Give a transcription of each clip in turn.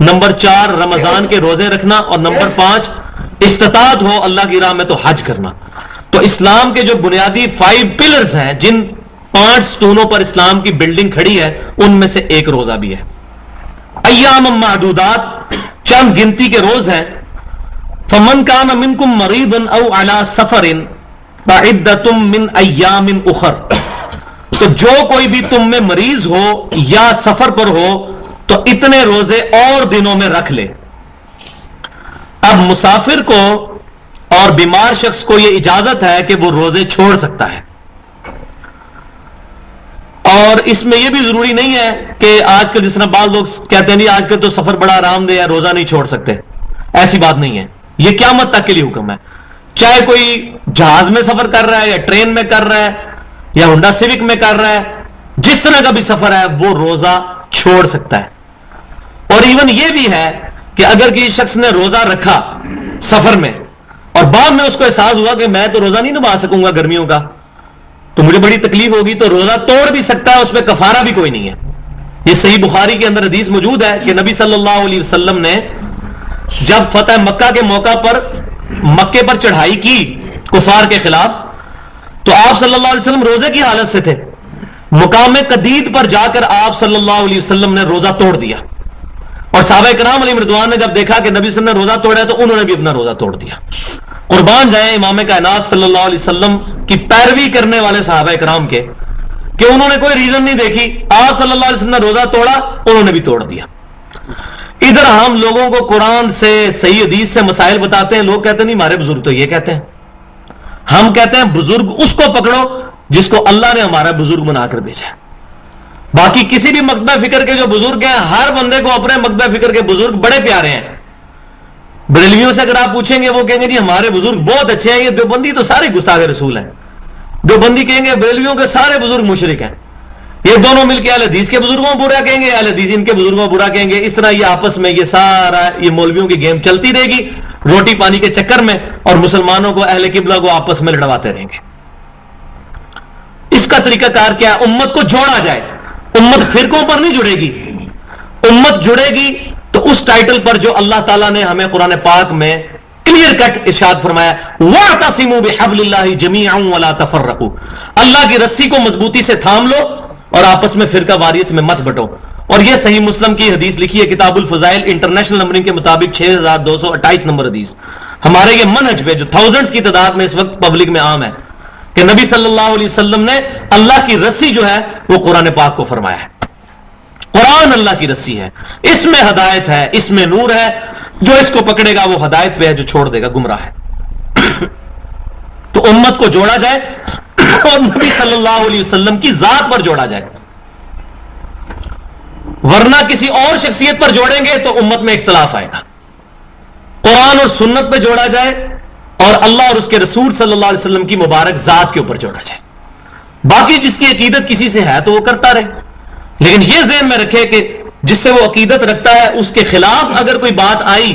Number 4 رمضان کے روزے رکھنا، اور نمبر 5 استطاعت ہو اللہ کی راہ میں تو حج کرنا۔ تو اسلام کے جو بنیادی 5 پلرز ہیں، جن 5 ستونوں پر اسلام کی بلڈنگ کھڑی ہے، ان میں سے ایک روزہ بھی ہے۔ ایام معدودات، چند گنتی کے روز ہیں۔ فمن کان منکم مریض او علی سفر فعدۃ من ایام اخر، تو جو کوئی بھی تم میں مریض ہو یا سفر پر ہو تو اتنے روزے اور دنوں میں رکھ لے۔ اب مسافر کو اور بیمار شخص کو یہ اجازت ہے کہ وہ روزے چھوڑ سکتا ہے، اور اس میں یہ بھی ضروری نہیں ہے کہ آج کل جس طرح بعض لوگ کہتے ہیں آج کل تو سفر بڑا آرام دہ ہے، روزہ نہیں چھوڑ سکتے۔ ایسی بات نہیں ہے، یہ قیامت تک کے لیے حکم ہے۔ چاہے کوئی جہاز میں سفر کر رہا ہے یا ٹرین میں کر رہا ہے یا ہونڈا سیوک میں کر رہا ہے، جس طرح کا بھی سفر ہے وہ روزہ چھوڑ سکتا ہے۔ اور ایون یہ بھی ہے کہ اگر کسی شخص نے روزہ رکھا سفر میں اور بعد میں اس کو احساس ہوا کہ میں تو روزہ نہیں نبھا سکوں گا گرمیوں کا، تو مجھے بڑی تکلیف ہوگی، تو روزہ توڑ بھی سکتا ہے، اس میں کفارہ بھی کوئی نہیں ہے۔ یہ صحیح بخاری کے اندر حدیث موجود ہے کہ نبی صلی اللہ علیہ وسلم نے جب فتح مکہ کے موقع پر مکے پر چڑھائی کی کفار کے خلاف، تو آپ صلی اللہ علیہ وسلم روزے کی حالت سے تھے۔ مقام قدید پر جا کر آپ صلی اللہ علیہ وسلم نے روزہ توڑ دیا، اور صحابہ کرام علیہ رضوان نے جب دیکھا کہ نبی صلی اللہ علیہ وسلم نے روزہ توڑا ہے تو انہوں نے بھی اپنا روزہ توڑ دیا۔ قربان جائیں امام کائنات صلی اللہ علیہ وسلم کی پیروی کرنے والے صحابہ کرام کے، کہ انہوں نے کوئی ریزن نہیں دیکھی، آپ صلی اللہ علیہ وسلم نے روزہ توڑا، انہوں نے بھی توڑ دیا۔ ادھر ہم لوگوں کو قرآن سے صحیح حدیث سے مسائل بتاتے ہیں، لوگ کہتے ہیں نہیں ہمارے بزرگ تو یہ کہتے ہیں۔ ہم کہتے ہیں بزرگ اس کو پکڑو جس کو اللہ نے ہمارا بزرگ بنا کر بھیجا ہے۔ باقی کسی بھی مکتبہ فکر کے جو بزرگ ہیں، ہر بندے کو اپنے مکتبہ فکر کے بزرگ بڑے پیارے ہیں۔ بریلویوں سے اگر آپ پوچھیں گے وہ کہیں گے جی ہمارے بزرگ بہت اچھے ہیں، یہ دیوبندی تو سارے گستاخ رسول ہیں۔ دیوبندی کہیں گے بریلویوں کے سارے بزرگ مشرک ہیں۔ یہ دونوں مل کے اہل حدیث کے بزرگوں کو برا کہیں گے، اہل حدیث ان کے بزرگوں کو برا کہیں گے۔ اس طرح یہ آپس میں یہ سارا یہ مولویوں کی گیم چلتی رہے گی روٹی پانی کے چکر میں، اور مسلمانوں کو اہل قبلہ کو آپس میں لڑواتے رہیں گے۔ اس کا طریقہ کار کیا ہے؟ امت کو جوڑا جائے۔ امت فرقوں پر نہیں جڑے گی، امت جڑے گی تو اس ٹائٹل پر جو اللہ تعالیٰ نے ہمیں قرآن پاک میں کلیئر کٹ ارشاد فرمایا، وَاعْتَصِمُوا بِحَبْلِ اللَّهِ جَمِيعًا وَلَا تَفَرَّقُوا، اللہ کی رسی کو مضبوطی سے تھام لو اور آپس میں فرقہ واریت میں مت بٹو۔ اور یہ صحیح مسلم کی حدیث لکھی ہے کتاب الفضائل انٹرنیشنل نمبرنگ کے مطابق 6228 نمبر حدیث۔ ہمارے یہ منہج پہ جو تھاؤزنڈز کی تعداد میں اس وقت پبلک میں عام ہے کہ نبی صلی اللہ علیہ وسلم نے اللہ کی رسی جو ہے وہ قرآن پاک کو فرمایا ہے۔ قرآن اللہ کی رسی ہے، اس میں ہدایت ہے، اس میں نور ہے، جو اس کو پکڑے گا وہ ہدایت پہ ہے، جو چھوڑ دے گا گمراہ ہے۔ تو امت کو جوڑا جائے اور نبی صلی اللہ علیہ وسلم کی ذات پر جوڑا جائے، ورنہ کسی اور شخصیت پر جوڑیں گے تو امت میں اختلاف آئے گا۔ قرآن اور سنت پہ جوڑا جائے اور اللہ اور اس کے رسول صلی اللہ علیہ وسلم کی مبارک ذات کے اوپر جوڑا جائے۔ باقی جس کی عقیدت کسی سے ہے تو وہ کرتا رہے، لیکن یہ ذہن میں رکھے کہ جس سے وہ عقیدت رکھتا ہے اس کے خلاف اگر کوئی بات آئی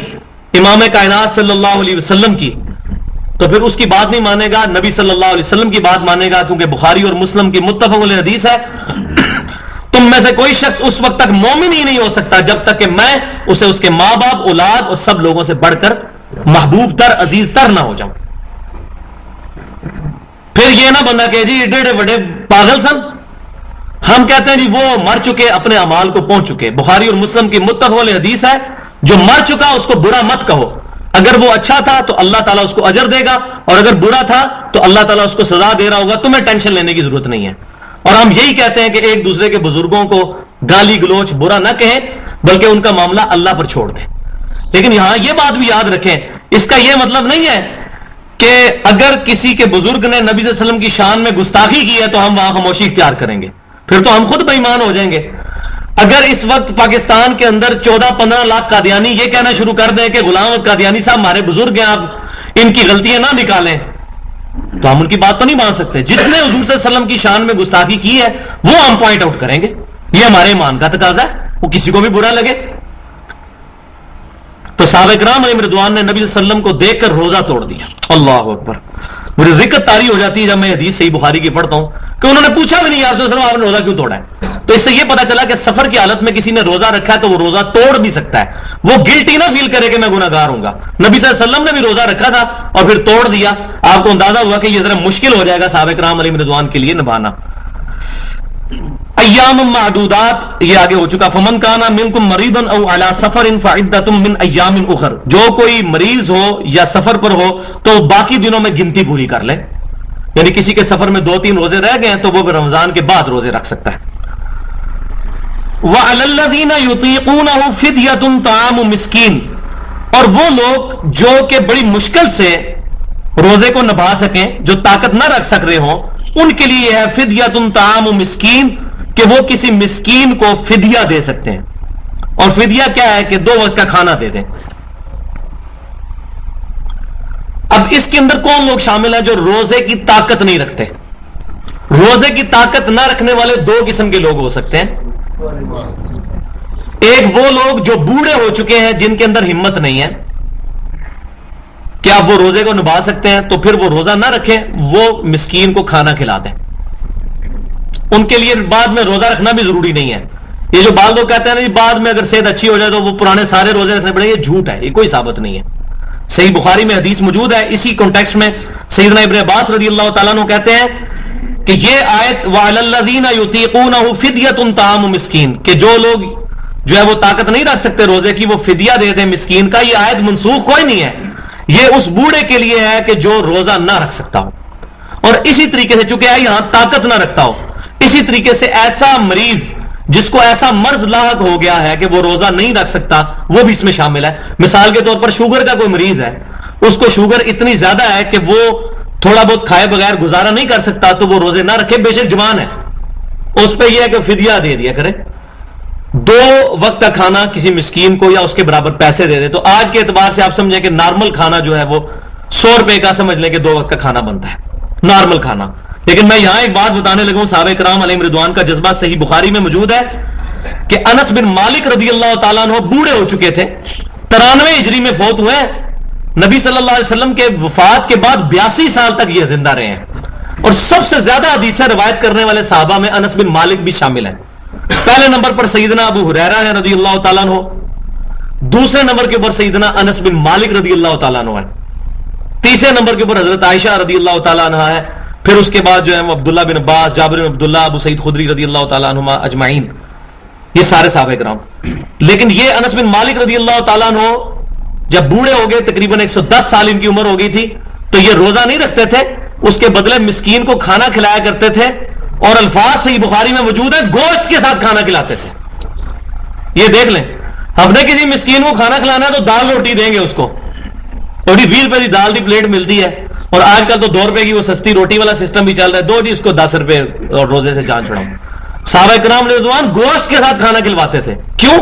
امام کائنات صلی اللہ علیہ وسلم کی تو پھر اس کی بات نہیں مانے گا، نبی صلی اللہ علیہ وسلم کی بات مانے گا، کیونکہ بخاری اور مسلم کی متفق علیہ حدیث ہے، تم میں سے کوئی شخص اس وقت تک مومن ہی نہیں ہو سکتا جب تک کہ میں اسے اس کے ماں باپ، اولاد اور سب لوگوں سے بڑھ کر محبوب تر، عزیز تر نہ ہو جاؤں۔ پھر یہ نہ بندہ کہ جی ایڈے بڑے پاگل سن، ہم کہتے ہیں جی وہ مر چکے، اپنے اعمال کو پہنچ چکے۔ بخاری اور مسلم کی متفق علیہ حدیث ہے، جو مر چکا اس کو برا مت کہو، اگر وہ اچھا تھا تو اللہ تعالیٰ اس کو اجر دے گا، اور اگر برا تھا تو اللہ تعالیٰ اس کو سزا دے رہا ہوگا، تمہیں ٹینشن لینے کی ضرورت نہیں ہے۔ اور ہم یہی کہتے ہیں کہ ایک دوسرے کے بزرگوں کو گالی گلوچ برا نہ کہیں، بلکہ ان کا معاملہ اللہ پر چھوڑ دیں۔ لیکن یہاں یہ بات بھی یاد رکھیں، اس کا یہ مطلب نہیں ہے کہ اگر کسی کے بزرگ نے نبی صلی اللہ علیہ وسلم کی شان میں گستاخی کی ہے تو ہم وہاں خاموشی اختیار کریں گے، پھر تو ہم خود بے ایمان ہو جائیں گے۔ اگر اس وقت پاکستان کے اندر 14-15 لاکھ قادیانی یہ کہنا شروع کر دیں کہ غلام احمد قادیانی صاحب ہمارے بزرگ ہیں، آپ ان کی غلطیاں نہ نکالیں، تو ہم ان کی بات تو نہیں مان سکتے۔ جس نے حضور صلی اللہ علیہ وسلم کی شان میں گستاخی کی ہے وہ ہم پوائنٹ آؤٹ کریں گے، یہ ہمارے ایمان کا تقاضا ہے، وہ کسی کو بھی برا لگے۔ تو صحابہ کرام علیہ رضوان نے نبی صلی اللہ علیہ وسلم کو دیکھ کر روزہ توڑ دیا۔ اللہ اکبر، مجھے رکت طاری ہو جاتی ہے جب میں حدیث صحیح بخاری کی پڑھتا ہوں کہ انہوں نے پوچھا بھی نہیں یا رسول اللہ صلی اللہ علیہ وسلم آپ نے روزہ کیوں توڑا ہے. تو اس سے یہ پتا چلا کہ سفر کی حالت میں کسی نے روزہ رکھا ہے تو وہ روزہ توڑ بھی سکتا ہے, وہ گلٹی نہ فیل کرے کہ میں گناہ گار ہوں گا. نبی صلی اللہ علیہ وسلم نے بھی روزہ رکھا تھا اور پھر توڑ دیا. آپ کو اندازہ ہوا کہ یہ ذرا مشکل ہو جائے گا صحابہ کرام علیہم رضوان کے لیے نبھانا. ایام معدودات یہ آگے ہو چکا. فمن کانا منکم مریضا او علی سفر فعدۃ من ایام اخر, جو کوئی مریض ہو یا سفر پر ہو تو باقی دنوں میں گنتی پوری کر لے. یعنی کسی کے سفر میں 2-3 روزے رہ گئے ہیں تو وہ رمضان کے بعد روزے رکھ سکتا ہے. وعلی الذین یطیقونہ فدیۃ طعام مسکین, اور وہ لوگ جو کہ بڑی مشکل سے روزے کو نبھا سکیں, جو طاقت نہ رکھ سک رہے ہوں, ان کے لیے ہے فدیۃ طعام مسکین کہ وہ کسی مسکین کو فدیہ دے سکتے ہیں. اور فدیہ کیا ہے کہ 2 وقت کا کھانا دے دیں. اب اس کے اندر کون لوگ شامل ہیں جو روزے کی طاقت نہیں رکھتے؟ روزے کی طاقت نہ رکھنے والے 2 قسم کے لوگ ہو سکتے ہیں. ایک وہ لوگ جو بوڑھے ہو چکے ہیں جن کے اندر ہمت نہیں ہے کہ آپ وہ روزے کو نبھا سکتے ہیں, تو پھر وہ روزہ نہ رکھیں, وہ مسکین کو کھانا کھلا دیں. ان کے لیے بعد میں روزہ رکھنا بھی ضروری نہیں ہے. یہ جو بعض لوگ کہتے ہیں نا بعد میں اگر صحت اچھی ہو جائے تو وہ پرانے سارے روزے رکھنے پڑیں, یہ جھوٹ ہے, یہ کوئی ثابت نہیں ہے. صحیح بخاری میں حدیث موجود ہے اسی کانٹیکسٹ میں. سیدنا ابن عباس رضی اللہ تعالیٰ عنہ کہتے ہیں کہ یہ آیت وَعَلَى الَّذِينَ يُطِيقُونَهُ فِدْيَةٌ طَعَامُ مِسْكِينٍ, کہ جو لوگ جو ہے وہ طاقت نہیں رکھ سکتے روزے کی, وہ فدیہ دے دیں مسکین کا. یہ آیت منسوخ کوئی نہیں ہے, یہ اس بوڑھے کے لیے ہے کہ جو روزہ نہ رکھ سکتا ہو. اور اسی طریقے سے چونکہ یہاں طاقت نہ رکھتا ہو, اسی طریقے سے ایسا مریض جس کو ایسا مرض لاحق ہو گیا ہے کہ وہ روزہ نہیں رکھ سکتا, وہ بھی اس میں شامل ہے. مثال کے طور پر شوگر کا کوئی مریض ہے, اس کو شوگر اتنی زیادہ ہے کہ وہ تھوڑا بہت کھائے بغیر گزارا نہیں کر سکتا, تو وہ روزے نہ رکھے, بے شک جوان ہے, اس پہ یہ ہے کہ فدیہ دے دیا کرے, 2 وقت کا کھانا کسی مسکین کو یا اس کے برابر پیسے دے دے. تو آج کے اعتبار سے آپ سمجھیں کہ نارمل کھانا جو ہے وہ 100 روپے کا سمجھ لیں کہ 2 وقت کا کھانا بنتا ہے, نارمل کھانا. لیکن میں یہاں ایک بات بتانے لگا ہوں, صحابہ کرام علیہم رضوان کا جذبہ صحیح بخاری میں موجود ہے کہ انس بن مالک رضی اللہ تعالیٰ عنہ بوڑھے ہو چکے تھے, 93 ہجری میں فوت ہوئے. نبی صلی اللہ علیہ وسلم کے وفات کے بعد 82 سال تک یہ زندہ رہے ہیں, اور سب سے زیادہ حدیثیں روایت کرنے والے صحابہ میں انس بن مالک بھی شامل ہیں. پہلے نمبر پر سیدنا ابو ہریرہ ہے رضی اللہ تعالیٰ عنہ, دوسرے نمبر کے اوپر سیدنا انس بن مالک رضی اللہ تعالیٰ عنہ ہے, تیسرے نمبر کے اوپر حضرت عائشہ رضی اللہ تعالیٰ عنہ ہے, پھر اس کے بعد جو ہے عبداللہ بن عباس, جابر بن عبداللہ, ابو سعید خدری رضی اللہ تعالیٰ عنہ اجمعین, یہ سارے صحابہ کرام. لیکن یہ انس بن مالک رضی اللہ تعالیٰ عنہ جب بوڑھے ہو گئے, تقریباً 110 سال ان کی عمر ہو گئی تھی, تو یہ روزہ نہیں رکھتے تھے, اس کے بدلے مسکین کو کھانا کھلایا کرتے تھے, اور الفاظ صحیح بخاری میں موجود ہے گوشت کے ساتھ کھانا کھلاتے تھے. یہ دیکھ لیں, ہم نے کسی مسکین کو کھانا کھلانا ہے تو دال روٹی دیں گے اس کو, تھوڑی 20 روپے کی دال کی پلیٹ ملتی ہے, اور آج کل تو 2 روپے کی وہ سستی روٹی والا سسٹم بھی چل رہا ہے, دو جی اس کو 10 روپے اور روزے سے جان چھڑاؤ. صحابہ کرام رضوان گوشت کے ساتھ کھانا کھلواتے تھے. کیوں؟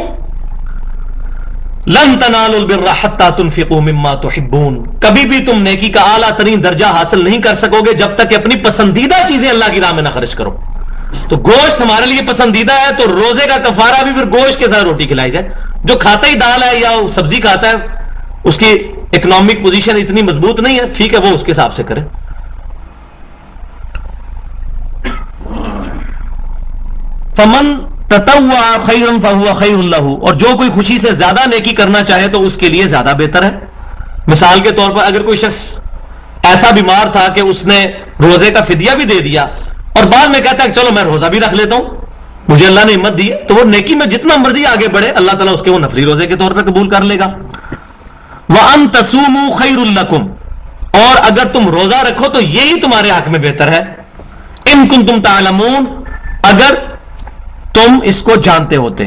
لن تنالوا البر حتى تنفقوا مما تحبون, کبھی بھی تم نیکی کا اعلیٰ ترین درجہ حاصل نہیں کر سکو گے جب تک کہ اپنی پسندیدہ چیزیں اللہ کی راہ میں نہ خرچ کرو. تو گوشت ہمارے لیے پسندیدہ ہے, تو روزے کا کفارہ بھی پھر گوشت کے ساتھ روٹی کھلائی جائے. جو کھاتا ہی دال ہے یا سبزی کھاتا ہے, اس کی اکنامک پوزیشن اتنی مضبوط نہیں ہے, ٹھیک ہے وہ اس کے حساب سے کرے. فمن تطوع خیرا فهو خیر له, اور جو کوئی خوشی سے زیادہ نیکی کرنا چاہے تو اس کے لیے زیادہ بہتر ہے. مثال کے طور پر اگر کوئی شخص ایسا بیمار تھا کہ اس نے روزے کا فدیہ بھی دے دیا اور بعد میں کہتا ہے کہ چلو میں روزہ بھی رکھ لیتا ہوں, مجھے اللہ نے ہمت دی ہے, تو وہ نیکی میں جتنا مرضی آگے بڑھے اللہ تعالیٰ اس کے وہ نفلی روزے کے طور پر قبول کر لے گا. وَأَن تَصُومُوا خَيْرٌ لَكُمْ, اور اگر تم روزہ رکھو تو یہی تمہارے حق میں بہتر ہے. إِن كُنتُمْ تَعْلَمُونَ, اگر تم اس کو جانتے ہوتے,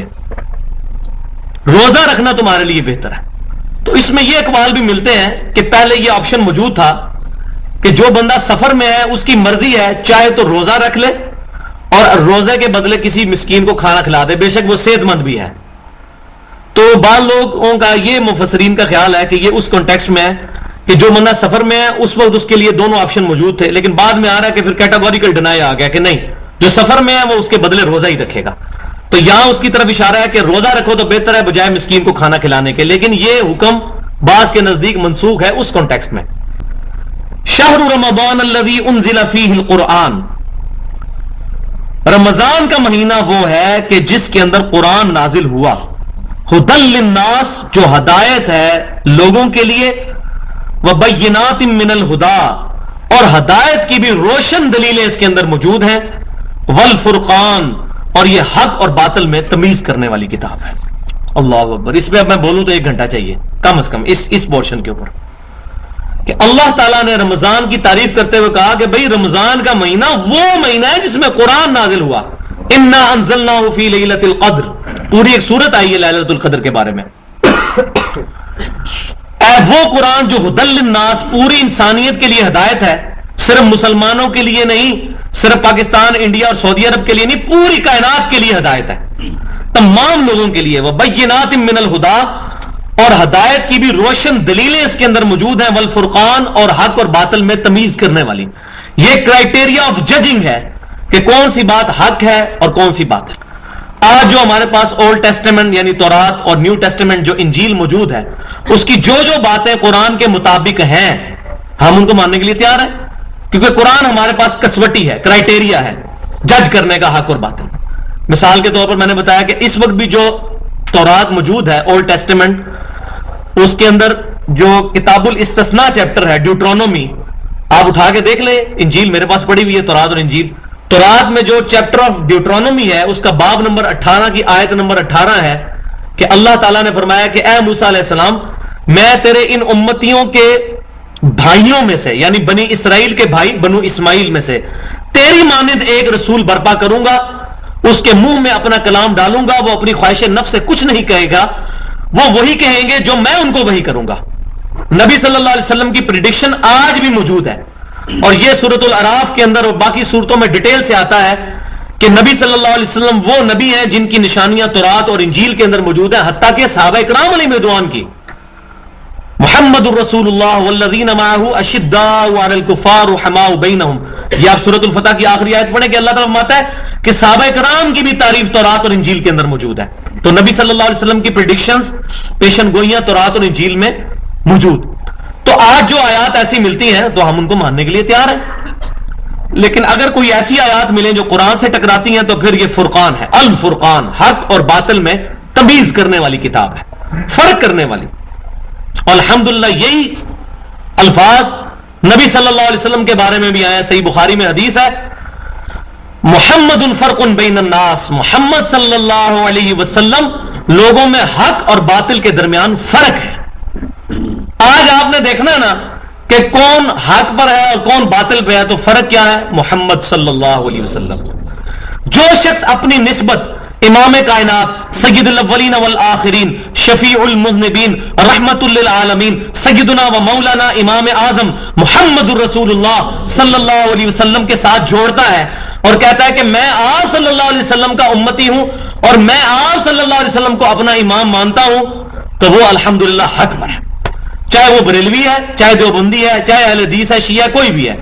روزہ رکھنا تمہارے لیے بہتر ہے. تو اس میں یہ اقوال بھی ملتے ہیں کہ پہلے یہ آپشن موجود تھا کہ جو بندہ سفر میں ہے اس کی مرضی ہے, چاہے تو روزہ رکھ لے اور روزے کے بدلے کسی مسکین کو کھانا کھلا دے, بے شک وہ صحت مند بھی ہے. تو بعض لوگوں کا یہ مفسرین کا خیال ہے کہ یہ اس کانٹیکسٹ میں ہے کہ جو بندہ سفر میں ہے اس وقت اس کے لیے دونوں آپشن موجود تھے, لیکن بعد میں آ رہا ہے کہ پھر کیٹاگوریکل ڈینائی آ گیا کہ نہیں, جو سفر میں ہے وہ اس کے بدلے روزہ ہی رکھے گا. تو یہاں اس کی طرف اشارہ ہے کہ روزہ رکھو تو بہتر ہے بجائے مسکین کو کھانا کھلانے کے, لیکن یہ حکم بعض کے نزدیک منسوخ ہے اس کانٹیکسٹ میں. شہر رمضان الذی انزل فیہ القرآن، رمضان کا مہینہ وہ ہے کہ جس کے اندر قرآن نازل ہوا، ہدی للناس، جو ہدایت ہے لوگوں کے لیے، وبینات من الہدی، اور ہدایت کی بھی روشن دلیلیں اس کے اندر موجود ہیں، والفرقان، اور یہ حق اور باطل میں تمیز کرنے والی کتاب ہے۔ اللہ اکبر، اس پہ اب میں بولوں تو 1 گھنٹہ چاہیے کم از کم اس پورشن کے اوپر، کہ اللہ تعالیٰ نے رمضان کی تعریف کرتے ہوئے کہا کہ بھئی رمضان کا مہینہ وہ مہینہ ہے جس میں قرآن نازل ہوا، انا انزلناہ فی لیلۃ القدر، پوری ایک سورت آئی ہے لیلۃ القدر کے بارے میں۔ اے وہ قرآن جو ہدی للناس، پوری انسانیت کے لیے ہدایت ہے، صرف مسلمانوں کے لیے نہیں، صرف پاکستان، انڈیا اور سعودی عرب کے لیے نہیں، پوری کائنات کے لیے ہدایت ہے، تمام لوگوں کے لیے، وبینات من الہدی، اور ہدایت کی بھی روشن دلیلیں اس کے اندر موجود ہیں، والفرقان، اور حق اور باطل میں تمیز کرنے والی۔ یہ کرائٹیریا آف ججنگ ہے کہ کون سی بات حق ہے اور کون سی باطل۔ آج جو ہمارے پاس اولڈ ٹیسٹمنٹ یعنی تورات اور نیو ٹیسٹمنٹ جو انجیل موجود ہے، اس کی جو باتیں قرآن کے مطابق ہیں ہم ان کو ماننے کے لیے تیار ہیں، کیونکہ قرآن ہمارے پاس کسوٹی ہے، کرائٹیریا ہے جج کرنے کا حق اور باطل۔ مثال کے طور پر میں نے بتایا کہ اس وقت بھی جو تورات موجود ہے اولڈ ٹیسٹمنٹ، اس کے اندر جو کتاب الاستثناء چیپٹر ہے ڈیوٹرونومی، آپ اٹھا کے دیکھ لیں، انجیل میرے پاس پڑھی ہوئی ہے، تورات اور انجیل۔ تورات میں جو چیپٹر آف ڈیوٹرونومی ہے، اس کا باب نمبر 18 کی آیت نمبر 18 ہے کہ اللہ تعالیٰ نے فرمایا کہ اے موسیٰ علیہ السلام، میں تیرے ان امتیوں کے بھائیوں میں سے، یعنی بنی اسرائیل کے بھائی بنو اسماعیل میں سے، تیری مانند ایک رسول برپا کروں گا، اس کے منہ میں اپنا کلام ڈالوں گا، وہ اپنی خواہش نفس سے کچھ نہیں کہے گا، وہ وہی کہیں گے جو میں ان کو وہی کروں گا۔ نبی صلی اللہ علیہ وسلم کی پریڈکشن آج بھی موجود ہے، اور یہ سورۃ الاعراف کے اندر اور باقی صورتوں میں ڈیٹیل سے آتا ہے کہ نبی صلی اللہ علیہ وسلم وہ نبی ہیں جن کی نشانیاں تورات اور انجیل کے اندر موجود ہیں، حتیٰ کہ صحابہ کرام علیہ رضوان کی۔ محمد الرسول اللہ والذین معہ اشداء علی الکفار رحماء بینہم، یہ آپ سورۃ الفتح کی آخری آیت پڑھیں کہ اللہ تعالیٰ فرماتا ہے کہ صحابہ کرام کی بھی تعریف تورات اور انجیل کے اندر موجود ہے۔ تو نبی صلی اللہ علیہ وسلم کی پریڈکشنز، پیشن گوئیاں تورات اور انجیل میں موجود۔ تو آج جو آیات ایسی ملتی ہیں تو ہم ان کو ماننے کے لیے تیار ہیں، لیکن اگر کوئی ایسی آیات ملیں جو قرآن سے ٹکراتی ہیں تو پھر یہ فرقان ہے، الفرقان، حق اور باطل میں تمیز کرنے والی کتاب ہے، فرق کرنے والی۔ اور الحمدللہ یہی الفاظ نبی صلی اللہ علیہ وسلم کے بارے میں بھی آئے ہیں، صحیح بخاری میں حدیث ہے، محمد فرق بین الناس، محمد صلی اللہ علیہ وسلم لوگوں میں حق اور باطل کے درمیان فرق ہے۔ آج آپ نے دیکھنا نا کہ کون حق پر ہے اور کون باطل پہ ہے، تو فرق کیا ہے؟ محمد صلی اللہ علیہ وسلم۔ جو شخص اپنی نسبت امام کائنات، سید الاولین والآخرین، شفیع المذنبین، رحمت للعالمین، سیدنا و مولانا امام اعظم محمد الرسول اللہ صلی اللہ علیہ وسلم کے ساتھ جوڑتا ہے اور کہتا ہے کہ میں آپ صلی اللہ علیہ وسلم کا امتی ہوں اور میں آپ صلی اللہ علیہ وسلم کو اپنا امام مانتا ہوں، تو وہ الحمدللہ حق پر ہے، چاہے وہ بریلوی ہے، چاہے دیوبندی ہے، چاہے اہل حدیث ہے، شیعہ کوئی بھی ہے،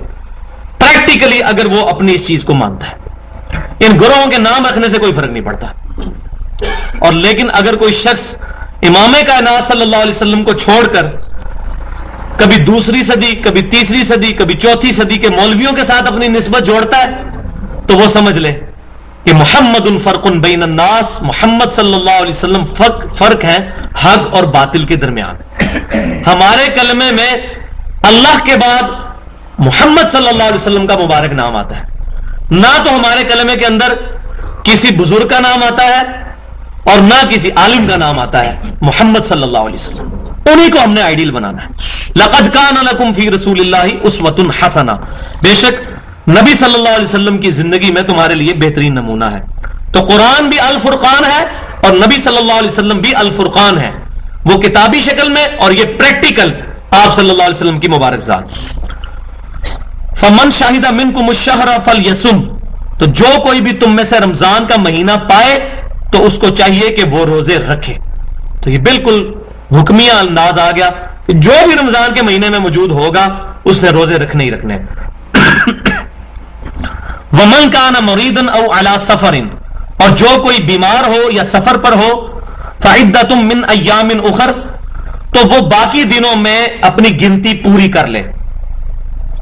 پریکٹیکلی اگر وہ اپنی اس چیز کو مانتا ہے۔ ان گروہوں کے نام رکھنے سے کوئی فرق نہیں پڑتا۔ اور لیکن اگر کوئی شخص امام کائنات صلی اللہ علیہ وسلم کو چھوڑ کر کبھی دوسری صدی، کبھی تیسری صدی، کبھی چوتھی صدی کے مولویوں کے ساتھ اپنی نسبت جوڑتا ہے، تو وہ سمجھ لے کہ محمد فرق بین الناس، محمد صلی اللہ علیہ وسلم فرق ہے حق اور باطل کے درمیان۔ ہمارے کلمے میں اللہ کے بعد محمد صلی اللہ علیہ وسلم کا مبارک نام آتا ہے، نہ تو ہمارے کلمے کے اندر کسی بزرگ کا نام آتا ہے اور نہ کسی عالم کا نام آتا ہے، محمد صلی اللہ علیہ وسلم، انہی کو ہم نے آئیڈیل بنانا ہے۔ لقد کان لکم فی رسول اللہ اسوۃ حسنہ، بے شک نبی صلی اللہ علیہ وسلم کی زندگی میں تمہارے لیے بہترین نمونہ ہے۔ تو قرآن بھی الفرقان ہے اور نبی صلی اللہ علیہ وسلم بھی الفرقان ہے، وہ کتابی شکل میں اور یہ پریکٹیکل آپ صلی اللہ علیہ وسلم کی مبارک ذات۔ فمن شاہد منکم الشہر فلیصم، تو جو کوئی بھی تم میں سے رمضان کا مہینہ پائے تو اس کو چاہیے کہ وہ روزے رکھے۔ تو یہ بالکل حکمیہ انداز آ گیا کہ جو بھی رمضان کے مہینے میں موجود ہوگا اس نے روزے رکھنے ہی رکھنے۔ ومن کان مریضا او علی سفر، اور جو کوئی بیمار ہو یا سفر پر ہو، فعدۃ من ایام اخر، تو وہ باقی دنوں میں اپنی گنتی پوری کر لے،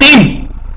3,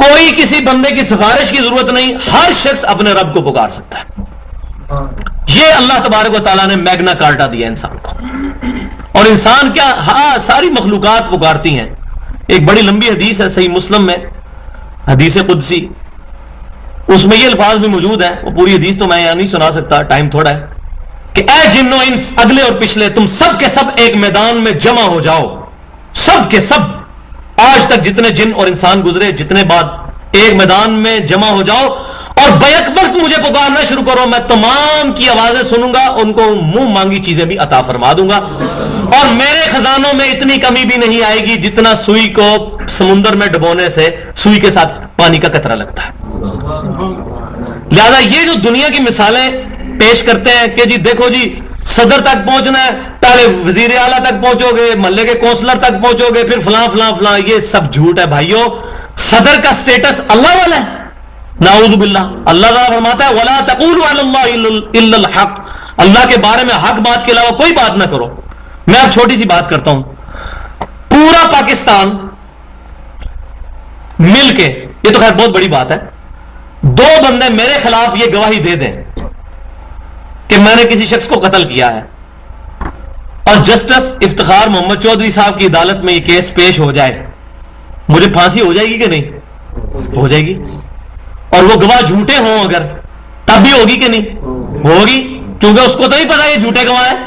کوئی کسی بندے کی سفارش کی ضرورت نہیں، ہر شخص اپنے رب کو پکار سکتا ہے. یہ اللہ تبارک و تعالیٰ نے میگنا کارٹا دیا انسان کو. اور انسان کیا، ہاں ساری مخلوقات پکارتی ہیں. ایک بڑی لمبی حدیث ہے صحیح مسلم میں، حدیث قدسی، اس میں یہ الفاظ بھی موجود ہیں. وہ پوری حدیث تو میں یہاں نہیں سنا سکتا، ٹائم تھوڑا ہے، کہ اے جن و انس اگلے اور پچھلے، تم سب کے سب ایک میدان میں جمع ہو جاؤ. سب کے سب، آج تک جتنے جن اور انسان گزرے، جتنے بعد، ایک میدان میں جمع ہو جاؤ اور بیک وقت مجھے پکارنا شروع کرو. میں تمام کی آوازیں سنوں گا، ان کو منہ مانگی چیزیں بھی عطا فرما دوں گا، اور میرے خزانوں میں اتنی کمی بھی نہیں آئے گی جتنا سوئی کو سمندر میں ڈبونے سے سوئی کے ساتھ پانی کا قطرہ لگتا ہے. لہذا یہ جو دنیا کی مثالیں پیش کرتے ہیں کہ جی دیکھو جی صدر تک پہنچنا ہے، پہلے وزیر اعلیٰ تک پہنچو گے، محلے کے کونسلر تک پہنچو گے، پھر فلاں فلاں فلاں، یہ سب جھوٹ ہے بھائیو. صدر کا سٹیٹس اللہ والا ہے، نعوذ باللہ. اللہ تعالیٰ فرماتا ہے وَلَا تَقُولُوا عَلَى اللَّهِ إِلَّا الْحَقِّ، اللہ کے بارے میں حق بات کے علاوہ کوئی بات نہ کرو. میں اب چھوٹی سی بات کرتا ہوں. پورا پاکستان مل کے، یہ تو خیر بہت بڑی بات ہے، دو بندے میرے خلاف یہ گواہی دے دیں کہ میں نے کسی شخص کو قتل کیا ہے، اور جسٹس افتخار محمد چودھری صاحب کی عدالت میں یہ کیس پیش ہو جائے، مجھے پھانسی ہو جائے گی کہ نہیں؟ ہو جائے گی. اور وہ گواہ جھوٹے ہوں اگر، تب بھی ہوگی کہ نہیں؟ ہوگی، کیونکہ اس کو تو نہیں پتا یہ جھوٹے گواہ ہیں.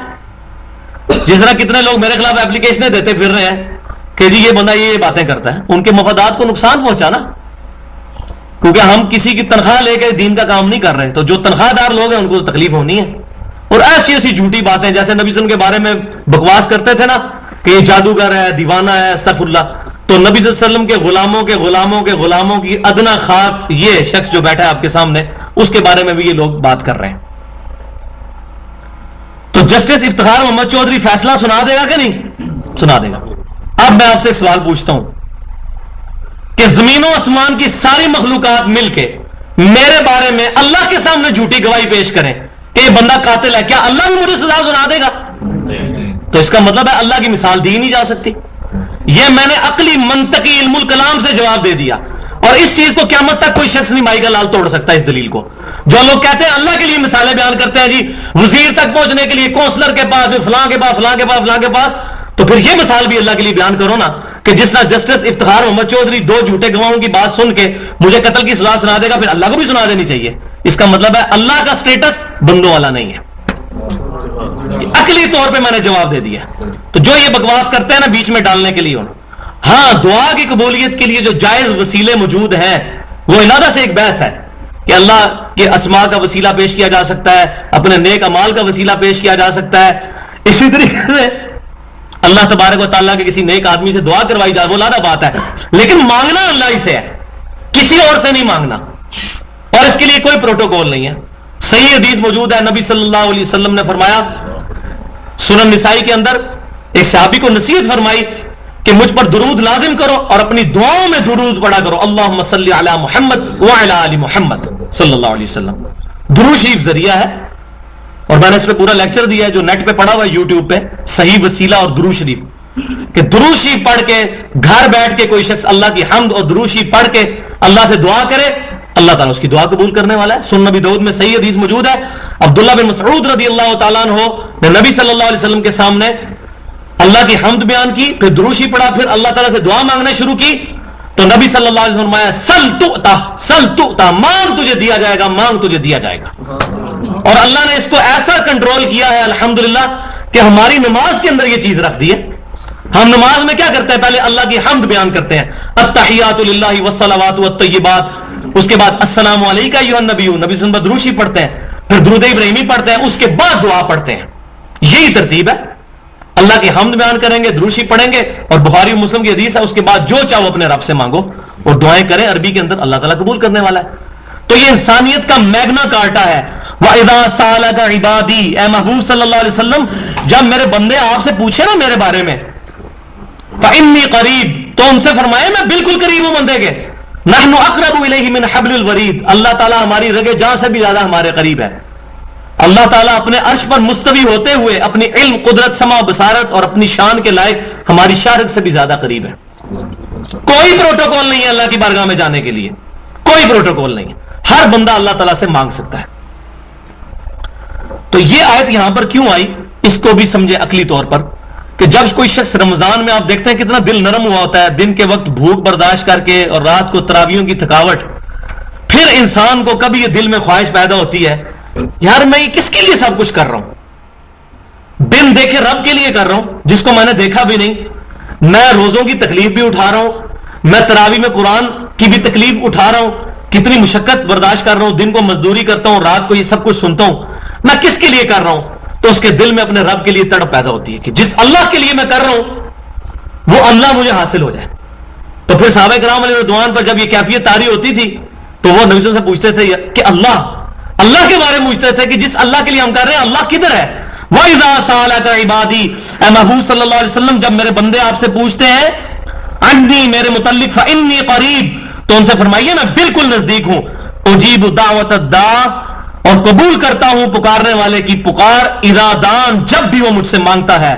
جس طرح کتنے لوگ میرے خلاف اپلیکیشنیں دیتے پھر رہے ہیں کہ جی یہ بندہ یہ باتیں کرتا ہے، ان کے مفادات کو نقصان پہنچا نا، کیونکہ ہم کسی کی تنخواہ لے کے دین کا کام نہیں کر رہے، تو جو تنخواہ دار لوگ ہیں ان کو تکلیف ہونی ہے. اور ایسی ایسی جھوٹی باتیں، جیسے نبی صلی اللہ علیہ وسلم کے بارے میں بکواس کرتے تھے نا کہ یہ جادوگر ہے، دیوانہ ہے، استغفر اللہ، تو نبی صلی اللہ علیہ وسلم کے غلاموں کے غلاموں کے غلاموں کی ادنا خاک یہ شخص جو بیٹھا ہے آپ کے سامنے، اس کے بارے میں بھی یہ لوگ بات کر رہے ہیں. تو جسٹس افتخار محمد چودھری فیصلہ سنا دے گا کہ نہیں؟ سنا دے گا. اب میں آپ سے ایک سوال پوچھتا ہوں کہ زمین و آسمان کی ساری مخلوقات مل کے میرے بارے میں اللہ کے سامنے جھوٹی گواہی پیش کریں کہ یہ بندہ قاتل ہے، کیا اللہ بھی مجھے سزا سنا دے گا؟ تو اس کا مطلب ہے اللہ کی مثال دی نہیں جا سکتی. یہ میں نے عقلی منطقی علم الکلام سے جواب دے دیا، اور اس چیز کو قیامت تک کوئی شخص نہیں مائی کا لال توڑ سکتا. اس دلیل کو جو لوگ کہتے ہیں اللہ کے لیے مثالیں بیان کرتے ہیں، جی وزیر تک پہنچنے کے لیے کونسلر کے پاس، فلاں کے پاس، فلاں کے پاس، فلاں کے پاس، تو پھر یہ مثال بھی اللہ کے لیے بیان کرو نا کہ جس طرح جسٹس افتخار محمد چودھری دو جھوٹے گواہوں کی بات سن کے مجھے قتل کی سزا سنا دے گا، پھر اللہ کو بھی سنا دینی چاہیے. اس کا مطلب ہے اللہ کا سٹیٹس بندوں والا نہیں ہے. عقلی طور پہ میں نے جواب دے دیا. تو جو یہ بکواس کرتے ہیں نا بیچ میں ڈالنے کے لیے، ہاں دعا کی قبولیت کے لیے جو جائز وسیلے موجود ہیں وہ علیحدہ سے ایک بحث ہے کہ اللہ کے اسماء کا وسیلہ پیش کیا جا سکتا ہے، اپنے نیک اعمال کا وسیلہ پیش کیا جا سکتا ہے. اسی طریقے سے اللہ تبارک و تعالیٰ کے کسی نیک آدمی سے دعا کروائی جائے، وہ علیحدہ بات ہے، لیکن مانگنا اللہ ہی سے ہے، کسی اور سے نہیں مانگنا، اور اس کے لیے کوئی پروٹوکول نہیں ہے. صحیح حدیث موجود ہے، نبی صلی اللہ علیہ وسلم نے فرمایا، سنن نسائی کے اندر ایک صحابی کو نصیحت فرمائی کہ مجھ پر درود لازم کرو اور اپنی دعاؤں میں درود پڑھا کرو، اللہم صلی علی محمد وعلی آل محمد صلی اللہ علیہ وسلم. درود شریف ذریعہ ہے، اور میں نے اس پہ پورا لیکچر دیا ہے جو نیٹ پہ پڑھا ہوا ہے یوٹیوب پہ، صحیح وسیلہ اور درود شریف، کہ درود شریف پڑھ کے گھر بیٹھ کے کوئی شخص اللہ کی حمد اور درود شریف پڑھ کے اللہ سے دعا کرے، اللہ تعالیٰ اس کی دعا قبول کرنے والا ہے. سنن نبی داؤد میں صحیح حدیث موجود ہے، عبداللہ بن مسعود رضی اللہ تعالیٰ عنہ نے نبی صلی اللہ علیہ وسلم کے سامنے اللہ کی حمد بیان کی، پھر درود شریف پڑھا، پھر اللہ تعالیٰ سے دعا مانگنا شروع کی، تو نبی صلی اللہ علیہ وسلم فرمایا سل تؤتا، سل تؤتا، مانگ تجھے دیا جائے گا، مانگ تجھے دیا جائے گا. اور اللہ نے اس کو ایسا کنٹرول کیا ہے الحمدللہ کہ ہماری نماز کے اندر یہ چیز رکھ دی ہے. ہم نماز میں کیا کرتے ہیں؟ پہلے اللہ کی حمد بیان کرتے ہیں، التحیات للہ والصلوات والطیبات، اس کے بعد السلام علیکہ ایھا النبی، نبی صلی اللہ علیہ وسلم درود شریف پڑھتے ہیں، پھر درود ابراہیمی پڑھتے ہیں، اس کے بعد دعا پڑھتے ہیں. یہی ترتیب ہے. اللہ کی حمد بیان کریں گے، درود شریف پڑھیں گے، اور بخاری و مسلم کی حدیث ہے اس کے بعد جو چاہو اپنے رب سے مانگو اور دعائیں کریں، عربی کے اندر اللہ تعالیٰ قبول کرنے والا ہے. تو یہ انسانیت کا میگنا کارٹا ہے. وَإِذَا سَأَلَكَ عِبَادِي، اے محبوب صلی اللہ علیہ وسلم جب میرے بندے آپ سے پوچھے نا میرے بارے میں، فَإِنِّي قَرِيب، تو ان سے فرمائے میں بالکل قریب ہوں بندے کے، نَحْنُ أَقْرَبُ إِلَيْهِ مِنْ حَبْلِ الْوَرِيدِ، اللہ تعالیٰ ہماری رگے جاں سے بھی زیادہ ہمارے قریب ہے. اللہ تعالیٰ اپنے عرش پر مستوی ہوتے ہوئے اپنی علم، قدرت، سمع و بصارت اور اپنی شان کے لائق ہماری شارق سے بھی زیادہ قریب ہے. کوئی پروٹوکول نہیں ہے اللہ کی بارگاہ میں جانے کے لیے، کوئی پروٹوکول نہیں ہے، ہر بندہ اللہ تعالیٰ سے مانگ سکتا ہے۔ تو یہ آیت یہاں پر کیوں آئی، اس کو بھی سمجھے عقلی طور پر، کہ جب کوئی شخص رمضان میں آپ دیکھتے ہیں کتنا دل نرم ہوا ہوتا ہے، دن کے وقت بھوک برداشت کر کے اور رات کو تراویحوں کی تھکاوٹ، پھر انسان کو کبھی یہ دل میں خواہش پیدا ہوتی ہے یار میں کس کے لیے سب کچھ کر رہا ہوں، بن دیکھے رب کے لیے کر رہا ہوں جس کو میں نے دیکھا بھی نہیں، میں روزوں کی تکلیف بھی اٹھا رہا ہوں، میں تراویح میں قرآن کی بھی تکلیف اٹھا رہا ہوں، کتنی مشقت برداشت کر رہا ہوں، دن کو مزدوری کرتا ہوں، رات کو یہ سب کچھ سنتا ہوں، میں کس کے لیے کر رہا ہوں؟ تو اس کے دل میں اپنے رب کے لیے تڑپ پیدا ہوتی ہے کہ جس اللہ کے لیے میں کر رہا ہوں وہ اللہ مجھے حاصل ہو جائے۔ تو پھر صحابہ کرام علیہ رضوان پر جب یہ کیفیت طاری ہوتی تھی تو وہ نبی صلی اللہ علیہ وسلم سے پوچھتے تھے کہ اللہ کے بارے میں پوچھتے تھے کہ جس اللہ کے لیے ہم کر رہے ہیں اللہ کدھر ہے؟ وَإِذَا سَأَلَكَ عِبَادِي، اے محبوب صلی اللہ علیہ وسلم جب میرے بندے آپ سے پوچھتے ہیں عنی میرے متعلق فإنی قریب، تو ان سے فرمائیے میں بالکل نزدیک ہوں، اجیب دعوت الداع، اور قبول کرتا ہوں پکارنے والے کی پکار، اذا دان جب بھی وہ مجھ سے مانگتا ہے،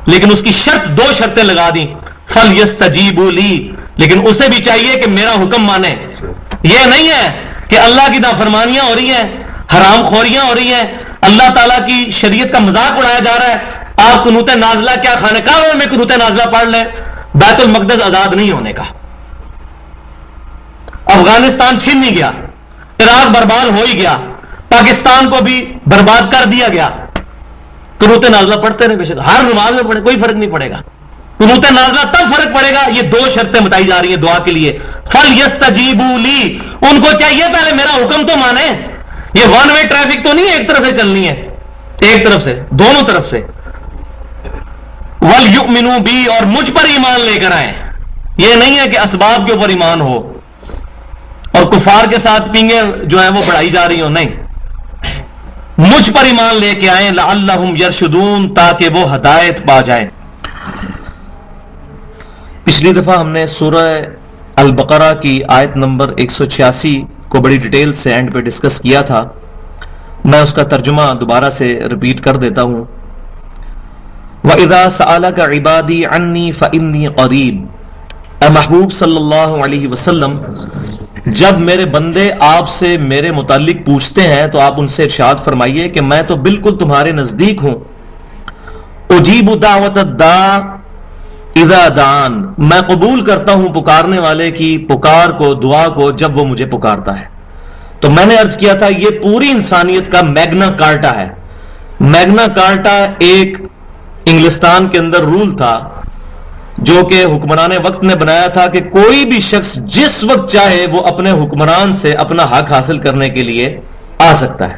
لیکن اس کی شرط دو شرطیں لگا دیں، فَلْيَسْتَجِيبُوا لِي، لیکن اسے بھی چاہیے کہ میرا حکم مانے۔ یہ نہیں ہے کہ اللہ کی نافرمانیاں ہو رہی ہیں، حرام خوریاں ہو رہی ہیں، اللہ تعالیٰ کی شریعت کا مذاق اڑایا جا رہا ہے، آپ قنوت نازلہ کیا خانہ کعبہ میں قنوت نازلہ پڑھ لیں، بیت المقدس آزاد نہیں ہونے کا، افغانستان چھن نہیں گیا، عراق برباد ہو ہی گیا، پاکستان کو بھی برباد کر دیا گیا، قنوت نازلہ پڑھتے رہے، بے شک ہر نماز میں پڑھے کوئی فرق نہیں پڑے گا، قنوت نازلہ تب فرق پڑے گا۔ یہ دو شرطیں بتائی جا رہی ہیں دعا کے لیے، فَلْيَسْتَجِيبُوا لِي، ان کو چاہیے پہلے میرا حکم تو مانے، یہ ون وے ٹریفک تو نہیں ہے ایک طرف سے چلنی ہے، ایک طرف سے دونوں طرف سے، وَلْيُؤْمِنُوا بِي، اور مجھ پر ایمان لے کر آئیں، یہ نہیں ہے کہ اسباب کے اوپر ایمان ہو اور کفار کے ساتھ پینگیں جو ہیں وہ بڑھائی جا رہی ہوں، نہیں، مجھ پر ایمان لے کے آئیں، لعلہم یرشدون، تاکہ وہ ہدایت پا جائیں۔ پچھلی دفعہ ہم نے سورہ البقرہ کی آیت نمبر 186 کو بڑی ڈیٹیل سے اینڈ پہ ڈسکس کیا تھا، میں اس کا ترجمہ دوبارہ سے ریپیٹ کر دیتا ہوں۔ وَإِذَا سَأَلَكَ عِبَادِي عَنِّي فَإِنِّي قَرِيب، اے محبوب صلی اللہ علیہ وسلم جب میرے بندے آپ سے میرے متعلق پوچھتے ہیں تو آپ ان سے ارشاد فرمائیے کہ میں تو بالکل تمہارے نزدیک ہوں، اجیب دعوت الداع اذا دعان، میں قبول کرتا ہوں پکارنے والے کی پکار کو، دعا کو، جب وہ مجھے پکارتا ہے۔ تو میں نے عرض کیا تھا یہ پوری انسانیت کا میگنا کارٹا ہے۔ میگنا کارٹا ایک انگلستان کے اندر رول تھا جو کہ حکمران وقت نے بنایا تھا کہ کوئی بھی شخص جس وقت چاہے وہ اپنے حکمران سے اپنا حق حاصل کرنے کے لیے آ سکتا ہے،